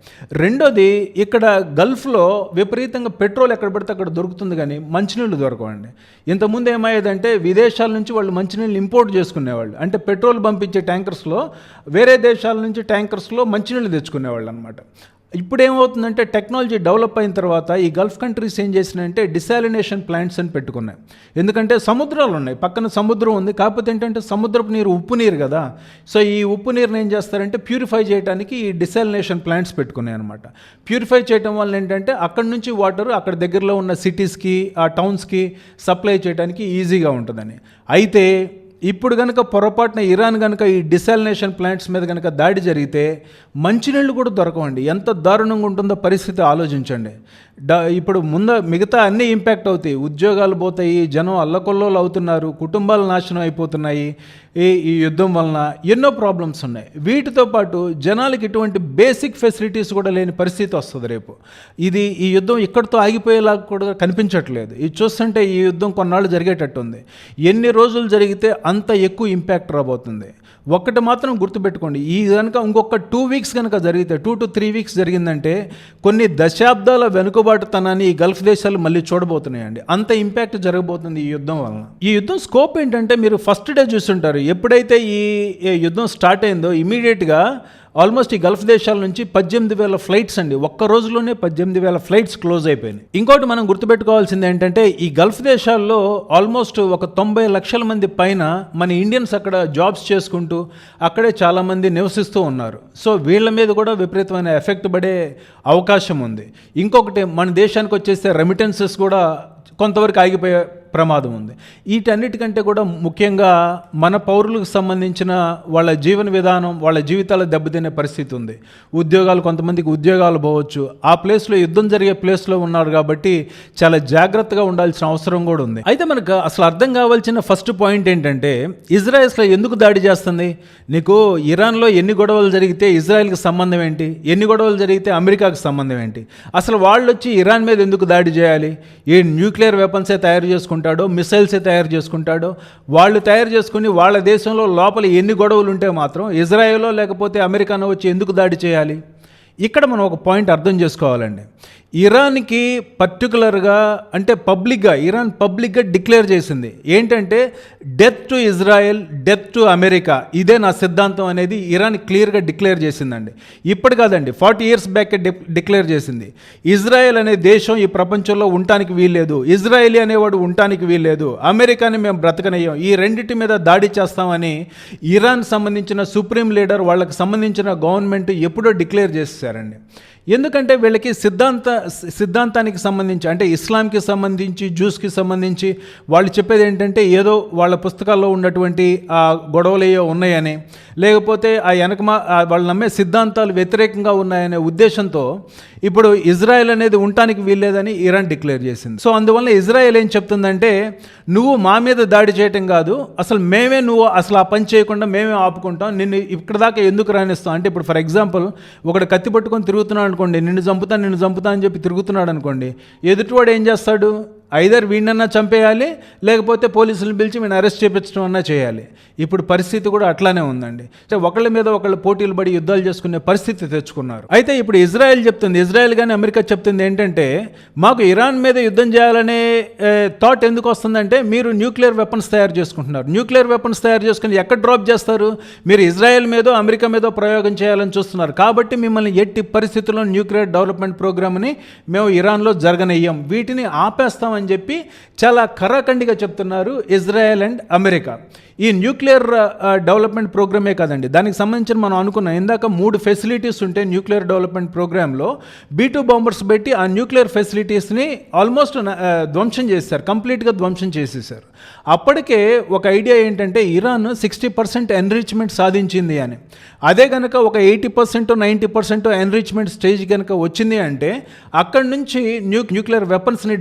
రెండోది, ఇక్కడ గల్ఫ్లో విపరీతంగా పెట్రోల్ ఎక్కడ పడితే అక్కడ దొరుకుతుంది కానీ మంచినీళ్ళు దొరకవండి. ఇంతకుముందు ఏమయ్యేదంటే విదేశాల నుంచి వాళ్ళు మంచినీళ్ళు ఇంపోర్ట్ చేసుకునేవాళ్ళు. అంటే పెట్రోల్ పంపించే ట్యాంకర్స్లో వేరే దేశాల నుంచి ట్యాంకర్స్లో మంచినీళ్ళు తెచ్చుకునేవాళ్ళు అనమాట. ఇప్పుడు ఏమవుతుందంటే టెక్నాలజీ డెవలప్ అయిన తర్వాత ఈ గల్ఫ్ కంట్రీస్ ఏం చేసినాయంటే డిసాలినేషన్ ప్లాంట్స్ అని పెట్టుకున్నాయి. ఎందుకంటే సముద్రాలు ఉన్నాయి, పక్కన సముద్రం ఉంది, కాకపోతే ఏంటంటే సముద్రపు నీరు ఉప్పు నీరు కదా. సో ఈ ఉప్పు నీరుని ఏం చేస్తారంటే ప్యూరిఫై చేయడానికి ఈ డిసాలినేషన్ ప్లాంట్స్ పెట్టుకున్నాయి అనమాట. ప్యూరిఫై చేయడం వల్ల ఏంటంటే అక్కడ నుంచి వాటర్ అక్కడ దగ్గరలో ఉన్న సిటీస్కి, ఆ టౌన్స్కి సప్లై చేయడానికి ఈజీగా ఉంటుందని. అయితే ఇప్పుడు కనుక పొరపాటున ఇరాన్ కనుక ఈ డిసాలినేషన్ ప్లాంట్స్ మీద కనుక దాడి జరిగితే మంచినీళ్ళు కూడా దొరకవండి. ఎంత దారుణంగా ఉంటుందో పరిస్థితి ఆలోచించండి. ఇప్పుడు మిగతా అన్నీ ఇంపాక్ట్ అవుతాయి, ఉద్యోగాలు పోతాయి, జనం అల్లకొల్లోలు అవుతున్నారు, కుటుంబాలు నాశనం అయిపోతున్నాయి. ఈ యుద్ధం వలన ఎన్నో ప్రాబ్లమ్స్ ఉన్నాయి. వీటితో పాటు జనాలకి ఇటువంటి బేసిక్ ఫెసిలిటీస్ కూడా లేని పరిస్థితి వస్తుంది రేపు. ఈ యుద్ధం ఇక్కడితో ఆగిపోయేలాగా కూడా కనిపించట్లేదు. ఇది చూస్తుంటే ఈ యుద్ధం కొన్నాళ్ళు జరిగేటట్టుంది. ఎన్ని రోజులు జరిగితే అంత ఎక్కువ ఇంపాక్ట్ రాబోతుంది. ఒక్కటి మాత్రం గుర్తుపెట్టుకోండి, ఈ కనుక ఇంకొక 2 weeks కనుక జరిగితే, 2 to 3 weeks జరిగిందంటే కొన్ని దశాబ్దాల వెనుకబాటుతనాన్ని ఈ గల్ఫ్ దేశాలు మళ్ళీ చూడబోతున్నాయండి. అంత ఇంపాక్ట్ జరగబోతుంది ఈ యుద్ధం వలన. ఈ యుద్ధం స్కోప్ ఏంటంటే మీరు ఫస్ట్ డే చూస్తుంటారు, ఎప్పుడైతే ఈ యుద్ధం స్టార్ట్ అయిందో ఇమీడియట్గా ఆల్మోస్ట్ ఈ గల్ఫ్ దేశాల నుంచి 18,000 ఫ్లైట్స్ అండి, ఒక్క రోజులోనే 18,000 ఫ్లైట్స్ క్లోజ్ అయిపోయినాయి. ఇంకోటి మనం గుర్తుపెట్టుకోవాల్సింది ఏంటంటే ఈ గల్ఫ్ దేశాల్లో ఆల్మోస్ట్ ఒక 90 లక్షల మంది పైన మన ఇండియన్స్ అక్కడ జాబ్స్ చేసుకుంటూ అక్కడే చాలామంది నివసిస్తూ ఉన్నారు. సో వీళ్ళ మీద కూడా విపరీతమైన ఎఫెక్ట్ పడే అవకాశం ఉంది. ఇంకొకటి మన దేశానికి వచ్చేస్తే రెమిటెన్సెస్ కూడా కొంతవరకు ఆగిపోయే ప్రమాదం ఉంది. వీటన్నిటికంటే కూడా ముఖ్యంగా మన పౌరులకు సంబంధించిన వాళ్ళ జీవన విధానం, వాళ్ళ జీవితాలు దెబ్బతినే పరిస్థితి ఉంది. ఉద్యోగాలు, కొంతమందికి ఉద్యోగాలు పోవచ్చు. ఆ ప్లేస్లో యుద్ధం జరిగే ప్లేస్లో ఉన్నారు కాబట్టి చాలా జాగ్రత్తగా ఉండాల్సిన అవసరం కూడా ఉంది. అయితే మనకు అసలు అర్థం కావాల్సిన ఫస్ట్ పాయింట్ ఏంటంటే ఇజ్రాయెల్ ఎందుకు దాడి చేస్తుంది? నీకు ఇరాన్లో ఎన్ని గొడవలు జరిగితే ఇజ్రాయెల్కి సంబంధం ఏంటి? ఎన్ని గొడవలు జరిగితే అమెరికాకి సంబంధం ఏంటి? అసలు వాళ్ళు వచ్చి ఇరాన్ మీద ఎందుకు దాడి చేయాలి? ఈ న్యూక్లియర్ వెపన్సే తయారు చేసుకుంటాడో, మిసైల్సే తయారు చేసుకుంటాడో, వాళ్ళు తయారు చేసుకుని వాళ్ళ దేశంలో లోపల ఎన్ని గొడవలు ఉంటే మాత్రం ఇజ్రాయెల్లో లేకపోతే అమెరికానో వచ్చి ఎందుకు దాడి చేయాలి? ఇక్కడ మనం ఒక పాయింట్ అర్థం చేసుకోవాలండి. ఇరాన్కి పర్టికులర్గా అంటే ఇరాన్ పబ్లిక్గా డిక్లేర్ చేసింది ఏంటంటే death to Israel, death to America, ఇదే నా సిద్ధాంతం అనేది ఇరాన్ క్లియర్గా డిక్లేర్ చేసిందండి. ఇప్పుడు కాదండి, 40 years బ్యాక్ డిక్లేర్ చేసింది. ఇజ్రాయెల్ అనే దేశం ఈ ప్రపంచంలో ఉండటానికి వీల్లేదు, ఇజ్రాయేలీ అనేవాడు ఉండటానికి వీల్లేదు, అమెరికాని మేము బ్రతకనయ్యాం, ఈ రెండింటి మీద దాడి చేస్తామని ఇరాన్ సంబంధించిన సుప్రీం లీడర్, వాళ్ళకి సంబంధించిన గవర్నమెంట్ ఎప్పుడో డిక్లేర్ చేశారండి. ఎందుకంటే వీళ్ళకి సిద్ధాంతానికి సంబంధించి అంటే ఇస్లాంకి సంబంధించి, జ్యూస్కి సంబంధించి వాళ్ళు చెప్పేది ఏంటంటే ఏదో వాళ్ళ పుస్తకాల్లో ఉన్నటువంటి ఆ గొడవలు ఏవో ఉన్నాయని, లేకపోతే ఆ వాళ్ళు నమ్మే సిద్ధాంతాలు వ్యతిరేకంగా ఉన్నాయనే ఉద్దేశంతో ఇప్పుడు ఇజ్రాయెల్ అనేది ఉండటానికి వీల్లేదని ఇరాన్ డిక్లేర్ చేసింది. సో అందువల్ల ఇజ్రాయెల్ ఏం చెప్తుందంటే నువ్వు మా మీద దాడి చేయటం కాదు, అసలు నువ్వు అసలు ఆ పని చేయకుండా మేమే ఆపుకుంటాం, నిన్ను ఇక్కడ దాకా ఎందుకు రాణిస్తాం అంటే, ఇప్పుడు ఫర్ ఎగ్జాంపుల్ ఒకడు కత్తి పట్టుకొని తిరుగుతున్నాడు అనుకోండి, నిన్ను చంపుతా అని చెప్పి తిరుగుతున్నాడు అనుకోండి, ఎదుటివాడు ఏం చేస్తాడు? ఐదర్ వీడినన్నా చంపేయాలి, లేకపోతే పోలీసులను పిలిచి వీడిని అరెస్ట్ చేయించడం అన్నా చేయాలి. ఇప్పుడు పరిస్థితి కూడా అట్లానే ఉందండి. అంటే ఒకళ్ళ మీద ఒకళ్ళు పోటీలు పడి యుద్ధాలు చేసుకునే పరిస్థితి తెచ్చుకున్నారు. అయితే ఇప్పుడు ఇజ్రాయెల్ కానీ అమెరికా చెప్తుంది ఏంటంటే మాకు ఇరాన్ మీద యుద్ధం చేయాలనే థాట్ ఎందుకు వస్తుందంటే మీరు న్యూక్లియర్ వెపన్స్ తయారు చేసుకుంటున్నారు. న్యూక్లియర్ వెపన్స్ తయారు చేసుకుని ఎక్కడ డ్రాప్ చేస్తారు? మీరు ఇజ్రాయెల్ మీదో అమెరికా మీదో ప్రయోగం చేయాలని చూస్తున్నారు. కాబట్టి మిమ్మల్ని ఎట్టి పరిస్థితుల్లో న్యూక్లియర్ డెవలప్మెంట్ ప్రోగ్రామ్ని మేము ఇరాన్లో జరగనయ్యాం, వీటిని ఆపేస్తామని చెప్పి చాలా కరాఖండిగా చెప్తున్నారు ఇజ్రాయెల్ అండ్ అమెరికా. ఈ న్యూక్లియర్ డెవలప్మెంట్ ప్రోగ్రామే కాదండి, దానికి సంబంధించిన మనం అనుకున్నాం ఇందాక 3 ఫెసిలిటీస్ ఉంటే న్యూక్లియర్ డెవలప్మెంట్ ప్రోగ్రాంలో B-2 బాంబర్స్ పెట్టి ఆ న్యూక్లియర్ ఫెసిలిటీస్ని ఆల్మోస్ట్ ధ్వంసం చేశారు, కంప్లీట్గా ధ్వంసం చేసేసారు. అప్పటికే ఒక ఐడియా ఏంటంటే ఇరాన్ 60% ఎన్రిచ్మెంట్ సాధించింది అని. అదే కనుక ఒక 80% 90% ఎన్రిచ్మెంట్ స్టేజ్ కనుక వచ్చింది అంటే అక్కడి నుంచి న్యూక్లియర్ వెపన్స్ని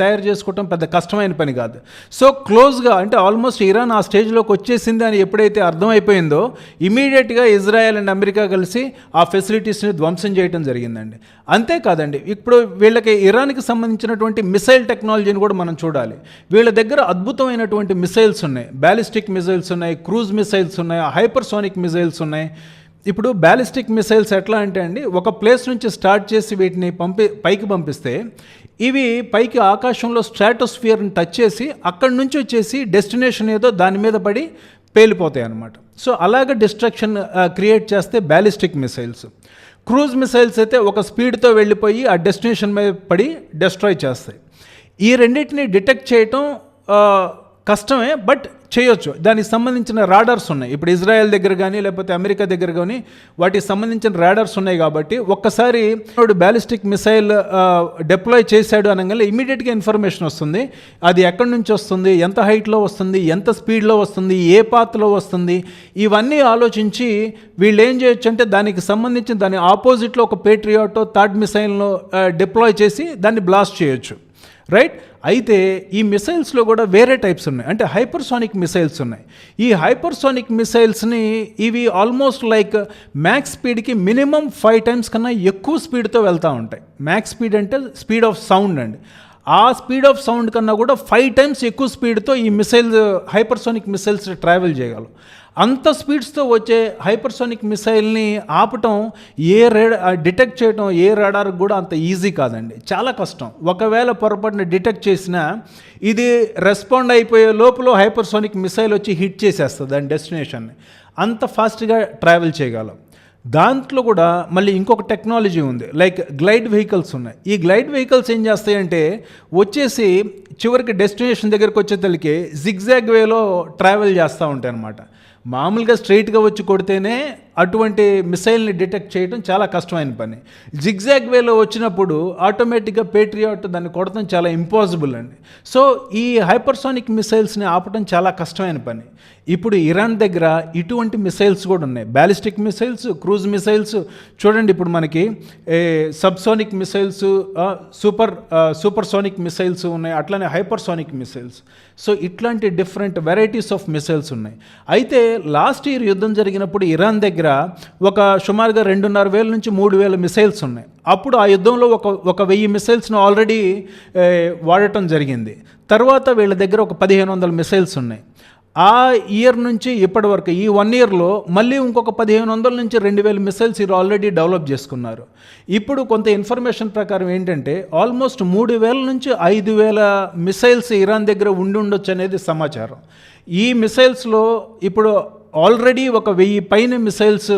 తయారు చేసుకోవడం పెద్ద కష్టమైన పని కాదు. సో క్లోజ్గా అంటే ఆల్మోస్ట్ ఇరాన్ ఆ స్టేజ్లోకి వచ్చేసింది అని ఎప్పుడైతే అర్థమైపోయిందో ఇమీడియట్గా ఇజ్రాయెల్ అండ్ అమెరికా కలిసి ఆ ఫెసిలిటీస్ని ధ్వంసం చేయడం జరిగిందండి. అంతేకాదండి, ఇప్పుడు వీళ్ళకి ఇరాన్కి సంబంధించినటువంటి మిసైల్ టెక్నాలజీని కూడా మనం చూడాలి. వీళ్ళ దగ్గర అద్భుతమైనటువంటి మిసైల్స్ ఉన్నాయి, బ్యాలిస్టిక్ మిసైల్స్ ఉన్నాయి, క్రూజ్ మిసైల్స్ ఉన్నాయి, హైపర్సోనిక్ మిసైల్స్ ఉన్నాయి. ఇప్పుడు బ్యాలిస్టిక్ మిసైల్స్ ఎట్లా అంటే అండి, ఒక ప్లేస్ నుంచి స్టార్ట్ చేసి వీటిని పైకి పంపిస్తే ఇవి పైకి ఆకాశంలో స్ట్రాటోస్ఫియర్ని టచ్ చేసి అక్కడి నుంచి వచ్చేసి డెస్టినేషన్ ఏదో దాని మీద పడి పేలిపోతాయి అన్నమాట. సో అలాగ డిస్ట్రక్షన్ క్రియేట్ చేస్తే బ్యాలిస్టిక్ మిసైల్స్. క్రూజ్ మిసైల్స్ అయితే ఒక స్పీడ్తో వెళ్ళిపోయి ఆ డెస్టినేషన్ మీద పడి డెస్ట్రాయ్ చేస్తాయి. ఈ రెండింటిని డిటెక్ట్ చేయటం కష్టమే, బట్ చేయొచ్చు. దానికి సంబంధించిన రాడార్స్ ఉన్నాయి. ఇప్పుడు ఇజ్రాయెల్ దగ్గర కానీ లేకపోతే అమెరికా దగ్గర కానీ వాటికి సంబంధించిన రాడార్స్ ఉన్నాయి. కాబట్టి ఒక్కసారి బ్యాలిస్టిక్ మిసైల్ డిప్లాయ్ చేశాడు అనగానే ఇమీడియట్గా ఇన్ఫర్మేషన్ వస్తుంది. అది ఎక్కడి నుంచి వస్తుంది, ఎంత హైట్లో వస్తుంది, ఎంత స్పీడ్లో వస్తుంది, ఏ పాత్లో వస్తుంది, ఇవన్నీ ఆలోచించి వీళ్ళు ఏం చేయొచ్చు అంటే దానికి సంబంధించిన దాని ఆపోజిట్లో ఒక పేట్రియాటో థర్డ్ మిసైల్ను డిప్లాయ్ చేసి దాన్ని బ్లాస్ట్ చేయొచ్చు, రైట్. అయితే ఈ మిసైల్స్లో కూడా వేరే టైప్స్ ఉన్నాయి, అంటే హైపర్సోనిక్ మిసైల్స్ ఉన్నాయి. ఈ హైపర్సోనిక్ మిసైల్స్ని ఇవి ఆల్మోస్ట్ లైక్ మ్యాక్స్ స్పీడ్కి మినిమం 5 times కన్నా ఎక్కువ స్పీడ్తో వెళ్తూ ఉంటాయి. మ్యాక్స్ స్పీడ్ అంటే స్పీడ్ ఆఫ్ సౌండ్ అండి. ఆ స్పీడ్ ఆఫ్ సౌండ్ కన్నా కూడా 5 times ఎక్కువ స్పీడ్తో ఈ హైపర్సోనిక్ మిసైల్స్ ట్రావెల్ చేయగలవు. అంత స్పీడ్స్తో వచ్చే హైపర్సోనిక్ మిసైల్ని ఆపటం, డిటెక్ట్ చేయడం ఏ రాడార్కి కూడా అంత ఈజీ కాదండి, చాలా కష్టం. ఒకవేళ పొరపాటున డిటెక్ట్ చేసినా ఇది రెస్పాండ్ అయిపోయే లోపల హైపర్సోనిక్ మిసైల్ వచ్చి హిట్ చేసేస్తుంది దాని డెస్టినేషన్ని. అంత ఫాస్ట్గా ట్రావెల్ చేయగలం. దాంట్లో కూడా మళ్ళీ ఇంకొక టెక్నాలజీ ఉంది, లైక్ గ్లైడ్ వెహికల్స్ ఉన్నాయి. ఈ గ్లైడ్ వెహికల్స్ ఏం చేస్తాయంటే వచ్చేసి చివరికి డెస్టినేషన్ దగ్గరికి వచ్చేసరికి జిగ్జాగ్ వేలో ట్రావెల్ చేస్తూ ఉంటాయి అన్నమాట. మామూలుగా స్ట్రైట్గా వచ్చి కొడితేనే అటువంటి మిసైల్ని డిటెక్ట్ చేయడం చాలా కష్టమైన పని. జిగ్జాగ్ వేలో వచ్చినప్పుడు ఆటోమేటిక్గా పేట్రియాట్ దాన్ని కొడటం చాలా ఇంపాసిబుల్ అండి. సో ఈ హైపర్సోనిక్ మిసైల్స్ని ఆపడం చాలా కష్టమైన పని. ఇప్పుడు ఇరాన్ దగ్గర ఇటువంటి మిసైల్స్ కూడా ఉన్నాయి, బ్యాలిస్టిక్ మిసైల్స్, క్రూజ్ మిసైల్స్. చూడండి ఇప్పుడు మనకి సబ్సోనిక్ మిసైల్స్, సూపర్సోనిక్ మిసైల్స్ ఉన్నాయి, అట్లానే హైపర్సోనిక్ మిసైల్స్. సో ఇట్లాంటి డిఫరెంట్ వెరైటీస్ ఆఫ్ మిసైల్స్ ఉన్నాయి. అయితే లాస్ట్ ఇయర్ యుద్ధం జరిగినప్పుడు ఇరాన్ దగ్గర ఒక సుమారుగా 2,500 నుంచి 3,000 మిసైల్స్ ఉన్నాయి. అప్పుడు ఆ యుద్ధంలో ఒక 1000 మిసైల్స్ను ఆల్రెడీ వాడటం జరిగింది. తర్వాత వీళ్ళ దగ్గర ఒక 1,500 మిసైల్స్ ఉన్నాయి. ఆ ఇయర్ నుంచి ఇప్పటి వరకు ఈ 1 ఇయర్లో మళ్ళీ ఇంకొక 1,500 నుంచి 2,000 మిసైల్స్ ఇది ఆల్రెడీ డెవలప్ చేసుకున్నారు. ఇప్పుడు కొంత ఇన్ఫర్మేషన్ ప్రకారం ఏంటంటే ఆల్మోస్ట్ 3,000 నుంచి 5,000 మిసైల్స్ ఇరాన్ దగ్గర ఉండి ఉండొచ్చు అనేది సమాచారం. ఈ మిసైల్స్లో ఇప్పుడు ఆల్రెడీ ఒక 1000 పైన మిసైల్స్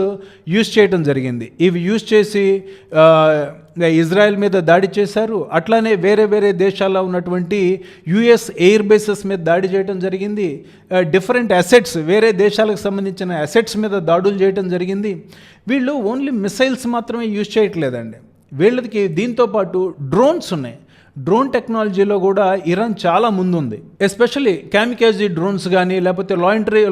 యూజ్ చేయడం జరిగింది. ఇవి యూజ్ చేసి ఇజ్రాయెల్ మీద దాడి చేశారు. అట్లానే వేరే వేరే దేశాల్లో ఉన్నటువంటి యుఎస్ ఎయిర్ బేసెస్ మీద దాడి చేయడం జరిగింది. డిఫరెంట్ అసెట్స్, వేరే దేశాలకు సంబంధించిన అసెట్స్ మీద దాడులు చేయడం జరిగింది. వీళ్ళు ఓన్లీ మిసైల్స్ మాత్రమే యూజ్ చేయట్లేదండి, వీళ్ళకి దీంతో పాటు డ్రోన్స్ ఉన్నాయి. డ్రోన్ టెక్నాలజీలో కూడా ఇరాన్ చాలా ముందుంది. ఎస్పెషల్లీ క్యామికాజీ డ్రోన్స్ కానీ లేకపోతే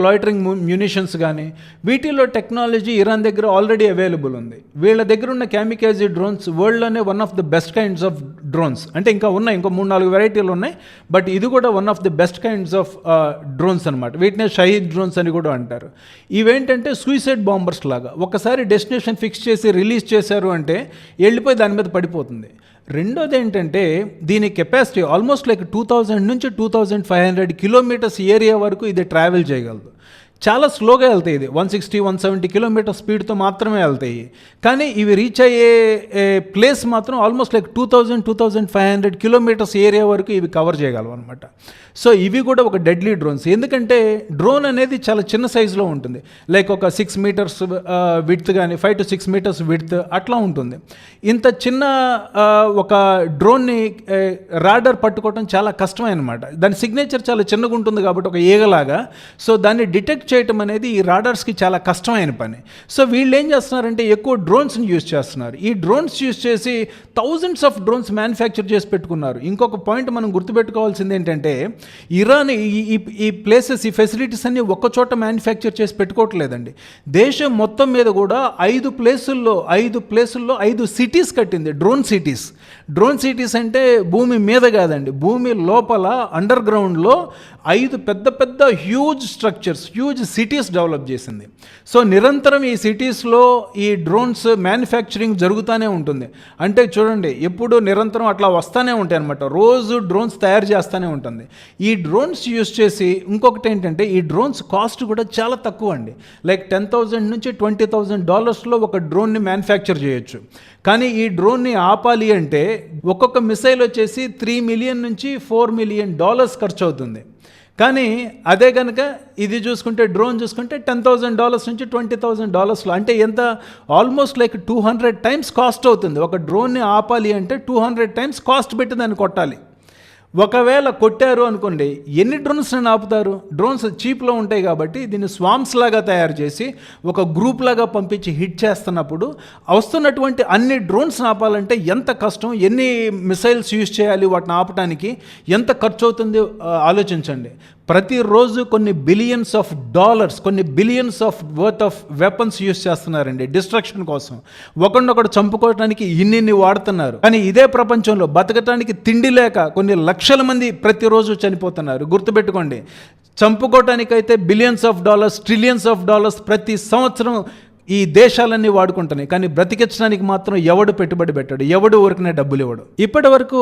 లాయిటరింగ్ మ్యూనిషన్స్ కానీ వీటిలో టెక్నాలజీ ఇరాన్ దగ్గర ఆల్రెడీ అవైలబుల్ ఉంది. వీళ్ళ దగ్గర ఉన్న క్యామికాజీ డ్రోన్స్ వరల్డ్లోనే one of the best kinds of drones. అంటే ఇంకా ఉన్నాయి, ఇంకో 3-4 వెరైటీలు ఉన్నాయి, బట్ ఇది కూడా one of the best kinds of drones అనమాట. వీటినే షహీద్ డ్రోన్స్ అని కూడా అంటారు. ఇవేంటంటే సూసైడ్ బాంబర్స్ లాగా ఒకసారి డెస్టినేషన్ ఫిక్స్ చేసి రిలీజ్ చేశారు అంటే వెళ్ళిపోయి దాని మీద పడిపోతుంది. రెండోది ఏంటంటే దీని కెపాసిటీ ఆల్మోస్ట్ లైక్ 2000 నుంచి 2500 కిలోమీటర్స్ ఏరియా వరకు ఇది ట్రావెల్ చేయగలదు. చాలా స్లోగా వెళ్తాయి, ఇది 160-170 కిలోమీటర్ స్పీడ్తో మాత్రమే వెళ్తాయి. కానీ ఇవి రీచ్ అయ్యే ప్లేస్ మాత్రం ఆల్మోస్ట్ లైక్ 2000-2500 కిలోమీటర్స్ ఏరియా వరకు ఇవి కవర్ చేయగలవు అనమాట. సో ఇవి కూడా ఒక డెడ్లీ డ్రోన్స్. ఎందుకంటే డ్రోన్ అనేది చాలా చిన్న సైజులో ఉంటుంది, లైక్ ఒక 6 మీటర్స్ విడ్త్ కానీ 5 to 6 మీటర్స్ విడ్త్ అట్లా ఉంటుంది. ఇంత చిన్న ఒక డ్రోన్ని రాడర్ పట్టుకోవడం చాలా కష్టమనమాట. దాని సిగ్నేచర్ చాలా చిన్నగా ఉంటుంది కాబట్టి ఒక ఈగలాగా. సో దాన్ని డిటెక్ట్ చేయటం అనేది ఈ రాడార్స్కి చాలా కష్టమైన పని. సో వీళ్ళు ఏం చేస్తున్నారంటే ఎక్కువ డ్రోన్స్ని యూజ్ చేస్తున్నారు. ఈ డ్రోన్స్ యూజ్ చేసి థౌజండ్స్ ఆఫ్ డ్రోన్స్ మ్యానుఫ్యాక్చర్ చేసి పెట్టుకున్నారు. ఇంకొక పాయింట్ మనం గుర్తుపెట్టుకోవాల్సింది ఏంటంటే ఇరాన్ ఈ ప్లేసెస్, ఈ ఫెసిలిటీస్ అన్ని ఒక్క చోట మ్యానుఫ్యాక్చర్ చేసి పెట్టుకోవట్లేదండి. దేశం మొత్తం మీద కూడా 5 ప్లేసుల్లో 5 సిటీస్ కట్టింది, డ్రోన్ సిటీస్. డ్రోన్ సిటీస్ అంటే భూమి మీద కాదండి, భూమి లోపల అండర్ గ్రౌండ్లో 5 పెద్ద huge structures, huge cities develop చేసింది. సో నిరంతరం ఈ సిటీస్లో ఈ డ్రోన్స్ మ్యానుఫ్యాక్చరింగ్ జరుగుతూనే ఉంటుంది. అంటే చూడండి ఎప్పుడు నిరంతరం అట్లా వస్తూనే ఉంటాయి అనమాట, రోజు డ్రోన్స్ తయారు చేస్తూనే ఉంటుంది. ఈ డ్రోన్స్ యూజ్ చేసి ఇంకొకటి ఏంటంటే ఈ డ్రోన్స్ కాస్ట్ కూడా చాలా తక్కువ అండి, లైక్ $10,000 నుంచి $20,000 ఒక డ్రోన్ని మ్యానుఫ్యాక్చర్ చేయొచ్చు. కానీ ఈ డ్రోన్ని ఆపాలి అంటే ఒక్కొక్క మిసైల్ వచ్చేసి $3 మిలియన్ నుంచి $4 మిలియన్ ఖర్చు అవుతుంది. కానీ అదే కనుక ఇది చూసుకుంటే డ్రోన్ చూసుకుంటే $10,000 నుంచి $20,000, అంటే ఎంత ఆల్మోస్ట్ లైక్ 200 టైమ్స్ కాస్ట్ అవుతుంది. ఒక డ్రోన్ని ఆపాలి అంటే 200 టైమ్స్ కాస్ట్ పెట్టి దాన్ని కొట్టాలి. ఒకవేళ కొట్టారు అనుకోండి, ఎన్ని డ్రోన్స్ని ఆపుతారు? డ్రోన్స్ చీప్లో ఉంటాయి కాబట్టి దీన్ని స్వామ్స్ లాగా తయారు చేసి ఒక గ్రూప్ లాగా పంపించి హిట్ చేస్తున్నప్పుడు వస్తున్నటువంటి అన్ని డ్రోన్స్ని ఆపాలంటే ఎంత కష్టం, ఎన్ని మిసైల్స్ యూజ్ చేయాలి వాటిని ఆపడానికి, ఎంత ఖర్చు అవుతుంది ఆలోచించండి. ప్రతిరోజు కొన్ని billions of worth of weapons use చేస్తున్నారండి డిస్ట్రక్షన్ కోసం. ఒకరినొకడు చంపుకోవడానికి ఇన్ని వాడుతున్నారు. కానీ ఇదే ప్రపంచంలో బతకటానికి తిండి లేక కొన్ని లక్షల మంది ప్రతిరోజు చనిపోతున్నారు. గుర్తుపెట్టుకోండి, చంపుకోవటానికైతే billions of dollars, trillions of dollars ప్రతి సంవత్సరం ఈ దేశాలన్నీ వాడుకుంటున్నాయి. కానీ బ్రతికించడానికి మాత్రం ఎవడు పెట్టుబడి పెట్టాడు, ఎవడు ఊరికనే డబ్బులు ఇవ్వడు. ఇప్పటి వరకు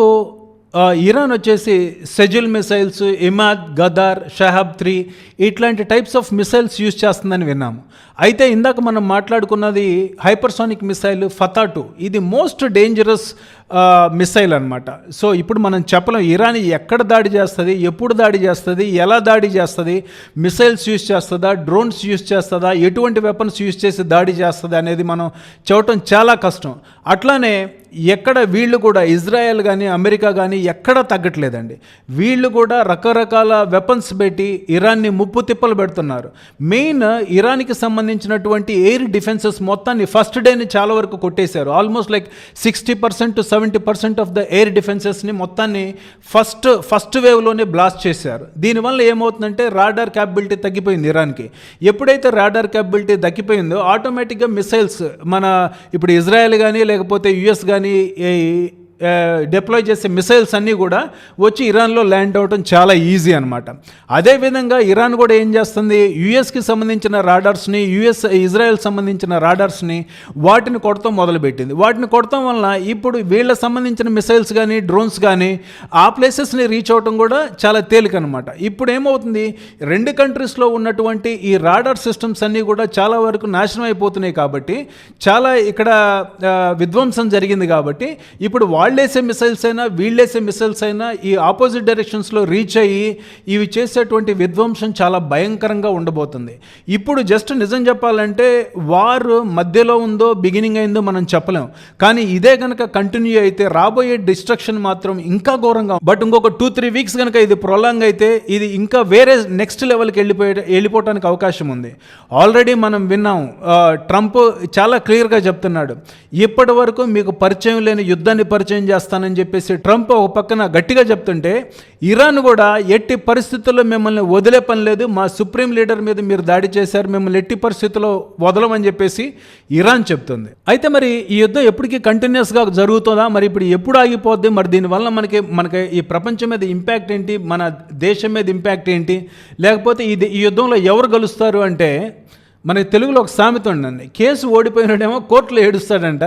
ఇరాన్ వచ్చేసి సెజిల్ మిసైల్స్, ఇమాద్, గదార్, షహాబ్ 3 ఇట్లాంటి టైప్స్ ఆఫ్ మిసైల్స్ యూజ్ చేస్తుందని విన్నాము. అయితే ఇందాక మనం మాట్లాడుకున్నది హైపర్సోనిక్ మిసైల్ ఫతా 2. ఇది మోస్ట్ డేంజరస్ మిసైల్ అనమాట. సో ఇప్పుడు మనం చెప్పలేం ఇరాన్ ఎక్కడ దాడి చేస్తుంది, ఎప్పుడు దాడి చేస్తుంది, ఎలా దాడి చేస్తుంది, మిసైల్స్ యూజ్ చేస్తుందా, డ్రోన్స్ యూజ్ చేస్తుందా, ఎటువంటి వెపన్స్ యూజ్ చేసి దాడి చేస్తుంది అనేది మనం చెప్పడం చాలా కష్టం. అట్లానే ఎక్కడ వీళ్ళు కూడా ఇజ్రాయెల్ కానీ అమెరికా కానీ ఎక్కడ తగ్గట్లేదండి. వీళ్ళు కూడా రకరకాల వెపన్స్ పెట్టి ఇరాన్ని ముప్పు తిప్పలు పెడుతున్నారు. మెయిన్ ఇరాన్కి సంబంధించినటువంటి ఎయిర్ డిఫెన్సెస్ మొత్తాన్ని ఫస్ట్ డేని చాలా వరకు కొట్టేశారు. Almost like 60% to 70% of the air డిఫెన్సెస్ని మొత్తాన్ని ఫస్ట్ వేవ్లోనే బ్లాస్ట్ చేశారు. దీనివల్ల ఏమవుతుందంటే రాడార్ క్యాపబిలిటీ తగ్గిపోయింది ఇరాన్కి. ఎప్పుడైతే రాడార్ క్యాపబిలిటీ తగ్గిపోయిందో ఆటోమేటిక్గా మిసైల్స్ మన ఇప్పుడు ఇజ్రాయెల్ కానీ లేకపోతే యుఎస్ కానీ డిప్లాయ్ చేసే మిసైల్స్ అన్నీ కూడా వచ్చి ఇరాన్లో ల్యాండ్ అవడం చాలా ఈజీ అనమాట. అదేవిధంగా ఇరాన్ కూడా ఏం చేస్తుంది, యుఎస్కి సంబంధించిన రాడార్స్ని, ఇజ్రాయెల్ సంబంధించిన రాడార్స్ని వాటిని కొడతాం మొదలుపెట్టింది. వాటిని కొడతాం వలన ఇప్పుడు వీళ్ళకి సంబంధించిన మిసైల్స్ కానీ డ్రోన్స్ కానీ ఆ ప్లేసెస్ని రీచ్ అవడం కూడా చాలా తేలిక అనమాట. ఇప్పుడు ఏమవుతుంది, రెండు కంట్రీస్లో ఉన్నటువంటి ఈ రాడార్ సిస్టమ్స్ అన్నీ కూడా చాలా వరకు నాశనం అయిపోతున్నాయి. కాబట్టి చాలా ఇక్కడ విధ్వంసం జరిగింది. కాబట్టి ఇప్పుడు వాళ్ళేసే మిసైల్స్ అయినా వీళ్ళేసే మిసైల్స్ అయినా ఈ ఆపోజిట్ డైరెక్షన్స్లో రీచ్ అయ్యి ఇవి చేసేటువంటి విధ్వంసం చాలా భయంకరంగా ఉండబోతుంది. ఇప్పుడు జస్ట్ నిజం చెప్పాలంటే వార్ మధ్యలో ఉందో బిగినింగ్ అయిందో మనం చెప్పలేం. కానీ ఇదే కనుక కంటిన్యూ అయితే రాబోయే డిస్ట్రక్షన్ మాత్రం ఇంకా ఘోరంగా. బట్ ఇంకొక 2-3 వీక్స్ కనుక ఇది ప్రొలాంగ్ అయితే ఇది ఇంకా వేరే నెక్స్ట్ లెవెల్కి వెళ్ళిపోవడానికి అవకాశం ఉంది. ఆల్రెడీ మనం విన్నాం, ట్రంప్ చాలా క్లియర్గా చెప్తున్నాడు, ఇప్పటి వరకు మీకు పరిచయం లేని యుద్ధాన్ని పరిచయం చేస్తానని చెప్పేసి ట్రంప్ ఒక పక్కన గట్టిగా చెప్తుంటే ఇరాన్ కూడా ఎట్టి పరిస్థితుల్లో మిమ్మల్ని వదిలే పని లేదు, మా సుప్రీం లీడర్ మీద మీరు దాడి చేశారు, మిమ్మల్ని ఎట్టి పరిస్థితుల్లో వదలమని చెప్పేసి ఇరాన్ చెప్తుంది. అయితే మరి ఈ యుద్ధం ఎప్పటికీ కంటిన్యూస్గా జరుగుతుందా, మరి ఇప్పుడు ఎప్పుడు ఆగిపోద్ది, మరి దీనివల్ల మనకి ఈ ప్రపంచం మీద ఇంపాక్ట్ ఏంటి, మన దేశం మీద ఇంపాక్ట్ ఏంటి, లేకపోతే ఈ యుద్ధంలో ఎవరు గెలుస్తారు అంటే మనకి తెలుగులో ఒక సామెత ఉండండి, కేసు ఓడిపోయినాడేమో కోర్టులో ఏడుస్తాడంట,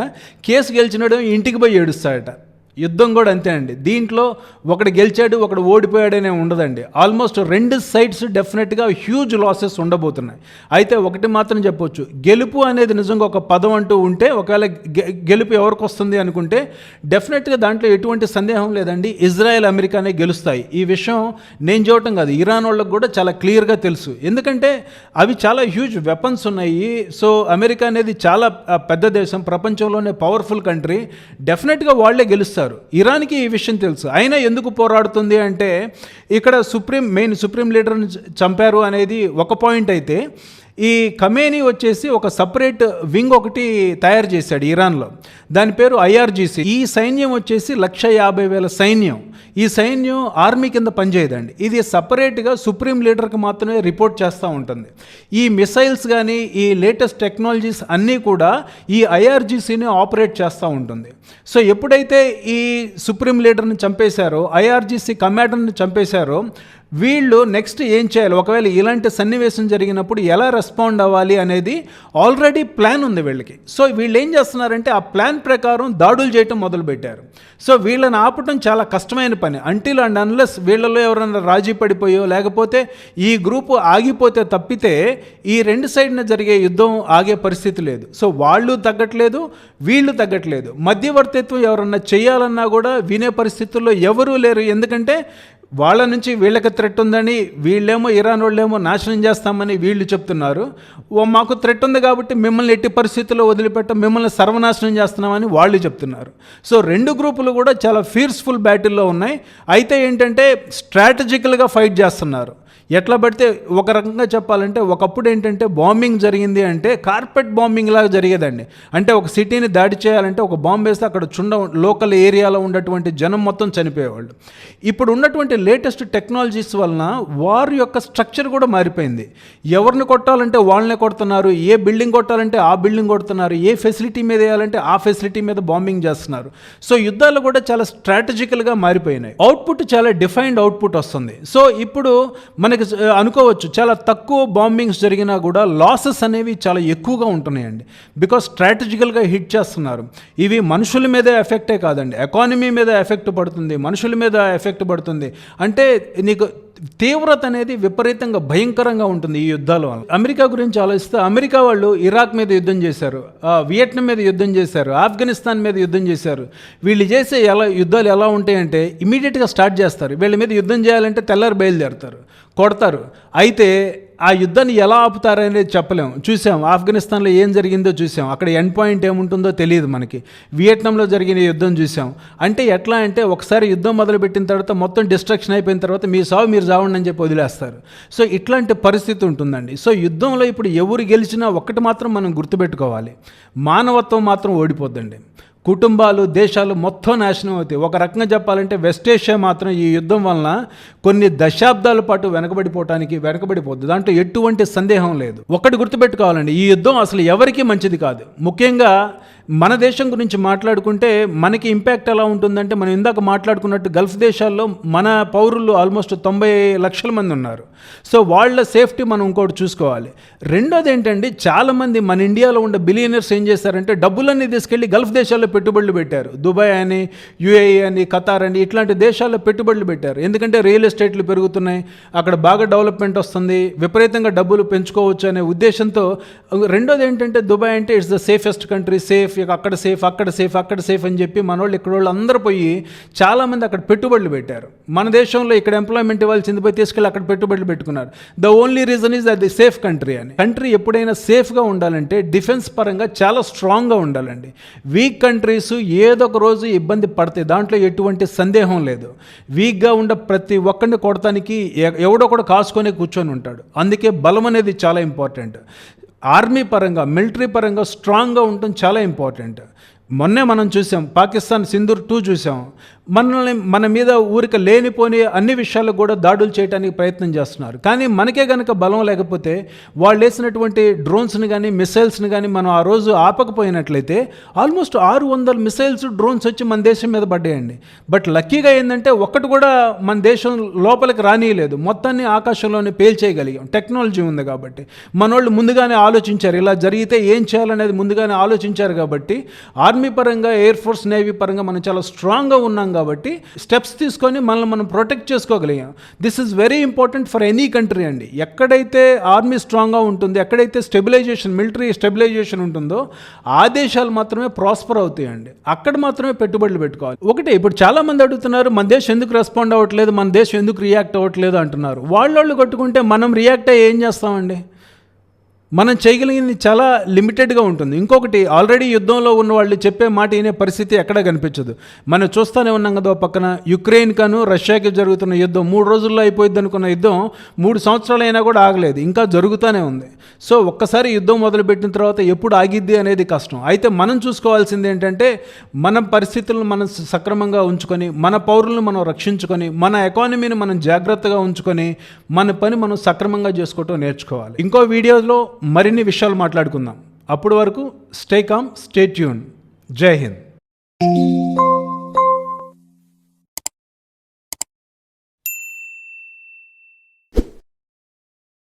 కేసు గెలిచినాడేమో ఇంటికి పోయి ఏడుస్తాడట. యుద్ధం కూడా అంతే అండి. దీంట్లో ఒకడు గెలిచాడు ఒకడు ఓడిపోయాడనే ఉండదండి. ఆల్మోస్ట్ రెండు సైడ్స్ డెఫినెట్గా హ్యూజ్ లాసెస్ ఉండబోతున్నాయి. అయితే ఒకటి మాత్రం చెప్పొచ్చు, గెలుపు అనేది నిజంగా ఒక పదం అంటూ ఉంటే, ఒకవేళ గెలుపు ఎవరికి వస్తుంది అనుకుంటే డెఫినెట్గా దాంట్లో ఎటువంటి సందేహం లేదండి, ఇజ్రాయెల్ అమెరికానే గెలుస్తాయి. ఈ విషయం నేను చూడటం కాదు, ఇరాన్ వాళ్ళకి కూడా చాలా క్లియర్గా తెలుసు. ఎందుకంటే అవి చాలా హ్యూజ్ వెపన్స్ ఉన్నాయి. సో అమెరికా అనేది చాలా పెద్ద దేశం, ప్రపంచంలోనే పవర్ఫుల్ కంట్రీ, డెఫినెట్గా వాళ్ళే గెలుస్తారు. ఇరాన్కి ఈ విషయం తెలుసు. అయినా ఎందుకు పోరాడుతుంది అంటే ఇక్కడ సుప్రీం లీడర్ని చంపారు అనేది ఒక పాయింట్. అయితే ఈ ఖమేనీ వచ్చేసి ఒక సపరేట్ వింగ్ ఒకటి తయారు చేశాడు ఇరాన్లో, దాని పేరు IRGC. ఈ సైన్యం వచ్చేసి 150,000 సైన్యం. ఈ సైన్యం ఆర్మీ కింద పనిచేయదండి, ఇది సపరేట్గా సుప్రీం లీడర్కి మాత్రమే రిపోర్ట్ చేస్తూ ఉంటుంది. ఈ మిసైల్స్ కానీ ఈ లేటెస్ట్ టెక్నాలజీస్ అన్నీ కూడా ఈ IRGCని ఆపరేట్ చేస్తూ ఉంటుంది. సో ఎప్పుడైతే ఈ సుప్రీం లీడర్ని చంపేశారో, IRGC కమాండర్ని చంపేశారో, వీళ్ళు నెక్స్ట్ ఏం చేయాలి, ఒకవేళ ఇలాంటి సన్నివేశం జరిగినప్పుడు ఎలా రెస్పాండ్ అవ్వాలి అనేది ఆల్రెడీ ప్లాన్ ఉంది వీళ్ళకి. సో వీళ్ళు ఏం చేస్తున్నారంటే ఆ ప్లాన్ ప్రకారం దాడులు చేయటం మొదలుపెట్టారు. సో వీళ్ళని ఆపటం చాలా కష్టమైన పని. అంటిల్ అండ్ అన్లెస్ వీళ్ళలో ఎవరైనా రాజీ పడిపోయో లేకపోతే ఈ గ్రూపు ఆగిపోతే తప్పితే ఈ రెండు సైడ్న జరిగే యుద్ధం ఆగే పరిస్థితి లేదు. సో వాళ్ళు తగ్గట్లేదు, వీళ్ళు తగ్గట్లేదు. మధ్యవర్తిత్వం ఎవరన్నా చేయాలన్నా కూడా వినే పరిస్థితుల్లో ఎవరూ లేరు. ఎందుకంటే వాళ్ళ నుంచి వీళ్ళకి థ్రెట్ ఉందని, వీళ్ళేమో ఇరాన్ వాళ్ళేమో నాశనం చేస్తామని వీళ్ళు చెప్తున్నారు. మాకు థ్రెట్ ఉంది కాబట్టి మిమ్మల్ని ఎట్టి పరిస్థితుల్లో వదిలిపెట్ట, మిమ్మల్ని సర్వనాశనం చేస్తున్నామని వాళ్ళు చెప్తున్నారు. సో రెండు గ్రూపులు కూడా చాలా ఫియర్స్ఫుల్ బ్యాటిల్లో ఉన్నాయి. అయితే ఏంటంటే స్ట్రాటజికల్గా ఫైట్ చేస్తున్నారు. ఎట్లా పడితే ఒక రకంగా చెప్పాలంటే ఒకప్పుడు ఏంటంటే బాంబింగ్ జరిగింది అంటే కార్పెట్ బాంబింగ్ లాగా జరిగేదండి. అంటే ఒక సిటీని దాడి చేయాలంటే ఒక బాంబు వేస్తే అక్కడ లోకల్ ఏరియాలో ఉన్నటువంటి జనం మొత్తం చనిపోయేవాళ్ళు. ఇప్పుడు ఉన్నటువంటి లేటెస్ట్ టెక్నాలజీస్ వలన వార్ యొక్క స్ట్రక్చర్ కూడా మారిపోయింది. ఎవరిని కొట్టాలంటే వాళ్ళనే కొడుతున్నారు, ఏ బిల్డింగ్ కొట్టాలంటే ఆ బిల్డింగ్ కొడుతున్నారు, ఏ ఫెసిలిటీ మీద వేయాలంటే ఆ ఫెసిలిటీ మీద బాంబింగ్ చేస్తున్నారు. సో యుద్ధాలు కూడా చాలా స్ట్రాటజికల్గా మారిపోయినాయి. అవుట్పుట్ చాలా డిఫైన్డ్ అవుట్పుట్ వస్తుంది. సో ఇప్పుడు మనకి అనుకోవచ్చు చాలా తక్కువ బాంబింగ్స్ జరిగినా కూడా లాసెస్ అనేవి చాలా ఎక్కువగా ఉంటున్నాయండి. బికాస్ స్ట్రాటజికల్గా హిట్ చేస్తున్నారు. ఇవి మనుషుల మీదే ఎఫెక్టే కాదండి, ఎకానమీ మీద ఎఫెక్ట్ పడుతుంది, మనుషుల మీద ఎఫెక్ట్ పడుతుంది. అంటే నీకు తీవ్రత అనేది విపరీతంగా భయంకరంగా ఉంటుంది ఈ యుద్ధాల వల్ల. అమెరికా గురించి ఆలోచిస్తే అమెరికా వాళ్ళు ఇరాక్ మీద యుద్ధం చేశారు, వియట్నాం మీద యుద్ధం చేశారు, ఆఫ్ఘనిస్తాన్ మీద యుద్ధం చేశారు. వీళ్ళు చేసే యుద్ధాలు ఎలా ఉంటాయంటే ఇమీడియట్గా స్టార్ట్ చేస్తారు. వీళ్ళ మీద యుద్ధం చేయాలంటే తెల్లారి బయలుదేరుతారు, కొడతారు. అయితే ఆ యుద్ధాన్ని ఎలా ఆపుతారనేది చెప్పలేము. చూసాం ఆఫ్ఘనిస్తాన్లో ఏం జరిగిందో చూసాం, అక్కడ ఎండ్ పాయింట్ ఏముంటుందో తెలియదు మనకి. వియట్నాంలో జరిగిన యుద్ధం చూసాం. అంటే ఎట్లా అంటే ఒకసారి యుద్ధం మొదలుపెట్టిన తర్వాత మొత్తం డిస్ట్రక్షన్ అయిపోయిన తర్వాత మీ సావు మీరు చావండి అని చెప్పి వదిలేస్తారు. సో ఇట్లాంటి పరిస్థితి ఉంటుందండి. సో యుద్ధంలో ఇప్పుడు ఎవరు గెలిచినా ఒక్కటి మాత్రం మనం గుర్తుపెట్టుకోవాలి, మానవత్వం మాత్రం ఓడిపోద్దండి. కుటుంబాలు, దేశాలు మొత్తం నాశనం అవుతాయి. ఒక రకంగా చెప్పాలంటే వెస్ట్ ఏషియా మాత్రం ఈ యుద్ధం వలన కొన్ని దశాబ్దాల పాటు వెనకబడిపోద్ది. దాంట్లో ఎటువంటి సందేహం లేదు. ఒకటి గుర్తుపెట్టుకోవాలండి, ఈ యుద్ధం అసలు ఎవరికీ మంచిది కాదు. ముఖ్యంగా మన దేశం గురించి మాట్లాడుకుంటే మనకి ఇంపాక్ట్ ఎలా ఉంటుందంటే, మనం ఇందాక మాట్లాడుకున్నట్టు గల్ఫ్ దేశాల్లో మన పౌరులు ఆల్మోస్ట్ 90 లక్షల మంది ఉన్నారు. సో వాళ్ళ సేఫ్టీ మనం ఇంకోటి చూసుకోవాలి. రెండోది ఏంటంటే, చాలామంది మన ఇండియాలో ఉండే బిలియనర్స్ ఏం చేశారంటే డబ్బులన్నీ తీసుకెళ్ళి గల్ఫ్ దేశాల్లో పెట్టుబడులు పెట్టారు. దుబాయ్ అని, యుఏఈ అని, ఖతార్ అని ఇట్లాంటి దేశాల్లో పెట్టుబడులు పెట్టారు. ఎందుకంటే రియల్ ఎస్టేట్లు పెరుగుతున్నాయి, అక్కడ బాగా డెవలప్మెంట్ వస్తుంది, విపరీతంగా డబ్బులు పెంచుకోవచ్చు అనే ఉద్దేశంతో. రెండోది ఏంటంటే, దుబాయ్ అంటే it's the safest country, safe, అక్కడ సేఫ్ అని చెప్పి మన వాళ్ళు ఇక్కడ వాళ్ళు అందరూ పోయి చాలామంది అక్కడ పెట్టుబడులు పెట్టారు. మన దేశంలో ఇక్కడ ఎంప్లాయ్మెంట్ ఇవ్వాల్సింది పోయి తీసుకెళ్ళి అక్కడ పెట్టుబడులు పెట్టుకున్నారు. ద ఓన్లీ రీజన్ ఈజ్ అది సేఫ్ కంట్రీ అని. కంట్రీ ఎప్పుడైనా సేఫ్గా ఉండాలంటే డిఫెన్స్ పరంగా చాలా స్ట్రాంగ్గా ఉండాలండి. వీక్ కంట్రీస్ ఏదో ఒక రోజు ఇబ్బంది పడతాయి, దాంట్లో ఎటువంటి సందేహం లేదు. వీక్గా ఉండే ప్రతి ఒక్కరిని కొడటానికి ఎవడో కూడా కాసుకొని కూర్చొని ఉంటాడు. అందుకే బలం అనేది చాలా ఇంపార్టెంట్. ఆర్మీ పరంగా, మిలిటరీ పరంగా స్ట్రాంగ్గా ఉండటం చాలా ఇంపార్టెంట్. మొన్నే మనం చూసాం, పాకిస్తాన్ సింధూర్ 2 చూసాం. మన మీద ఊరిక లేనిపోని అన్ని విషయాలకు కూడా దాడులు చేయడానికి ప్రయత్నం చేస్తున్నారు. కానీ మనకే కనుక బలం లేకపోతే వాళ్ళు వేసినటువంటి డ్రోన్స్ని కానీ మిసైల్స్ని కానీ మనం ఆ రోజు ఆపకపోయినట్లయితే ఆల్మోస్ట్ 600 మిసైల్స్, డ్రోన్స్ వచ్చి మన దేశం మీద పడ్డాయండి. బట్ లక్కీగా ఏంటంటే ఒక్కటి కూడా మన దేశం లోపలికి రానియలేదు, మొత్తాన్ని ఆకాశంలోనే పేల్చేయగలిగాం. టెక్నాలజీ ఉంది కాబట్టి. మనోళ్ళు ముందుగానే ఆలోచించారు, ఇలా జరిగితే ఏం చేయాలనేది ముందుగానే ఆలోచించారు. కాబట్టి ఆర్మీ పరంగా, ఎయిర్ ఫోర్స్, నేవీ పరంగా మనం చాలా స్ట్రాంగ్గా ఉన్నాం. కాబట్టి స్టెప్స్ తీసుకొని మనల్ని మనం ప్రొటెక్ట్ చేసుకోగలిగాం. This is very important for any country అండి. ఎక్కడైతే ఆర్మీ స్ట్రాంగ్గా ఉంటుంది, ఎక్కడైతే స్టెబిలైజేషన్, మిలిటరీ స్టెబిలైజేషన్ ఉంటుందో ఆ దేశాలు మాత్రమే ప్రాస్పర్ అవుతాయండి. అక్కడ మాత్రమే పెట్టుబడులు పెట్టుకోవాలి. ఒకటే, ఇప్పుడు చాలామంది అడుగుతున్నారు మన దేశం ఎందుకు రెస్పాండ్ అవ్వట్లేదు, మన దేశం ఎందుకు రియాక్ట్ అవ్వట్లేదు అంటున్నారు. వాళ్ళు కొట్టుకుంటే మనం రియాక్ట్ అయ్యి ఏం చేస్తామండి? మనం చేయగలిగింది చాలా లిమిటెడ్గా ఉంటుంది. ఇంకొకటి, ఆల్రెడీ యుద్ధంలో ఉన్న వాళ్ళు చెప్పే మాట వినే పరిస్థితి ఎక్కడా కనిపించదు. మనం చూస్తూనే ఉన్నాం కదా, పక్కన యుక్రెయిన్ కాను రష్యాకి జరుగుతున్న యుద్ధం 3 రోజుల్లో అయిపోయింది అనుకున్న యుద్ధం 3 సంవత్సరాలైనా కూడా ఆగలేదు, ఇంకా జరుగుతూనే ఉంది. సో ఒక్కసారి యుద్ధం మొదలుపెట్టిన తర్వాత ఎప్పుడు ఆగిద్ది అనేది కష్టం. అయితే మనం చూసుకోవాల్సింది ఏంటంటే, మన పరిస్థితులను మనం సక్రమంగా ఉంచుకొని, మన పౌరులను మనం రక్షించుకొని, మన ఎకానమీని మనం జాగ్రత్తగా ఉంచుకొని, మన పని మనం సక్రమంగా చేసుకోవటం నేర్చుకోవాలి. ఇంకో వీడియోలో మరిన్ని విషయాలు మాట్లాడుకుందాం. అప్పటి వరకు స్టే కామ్, స్టే ట్యూన్. జై హింద్.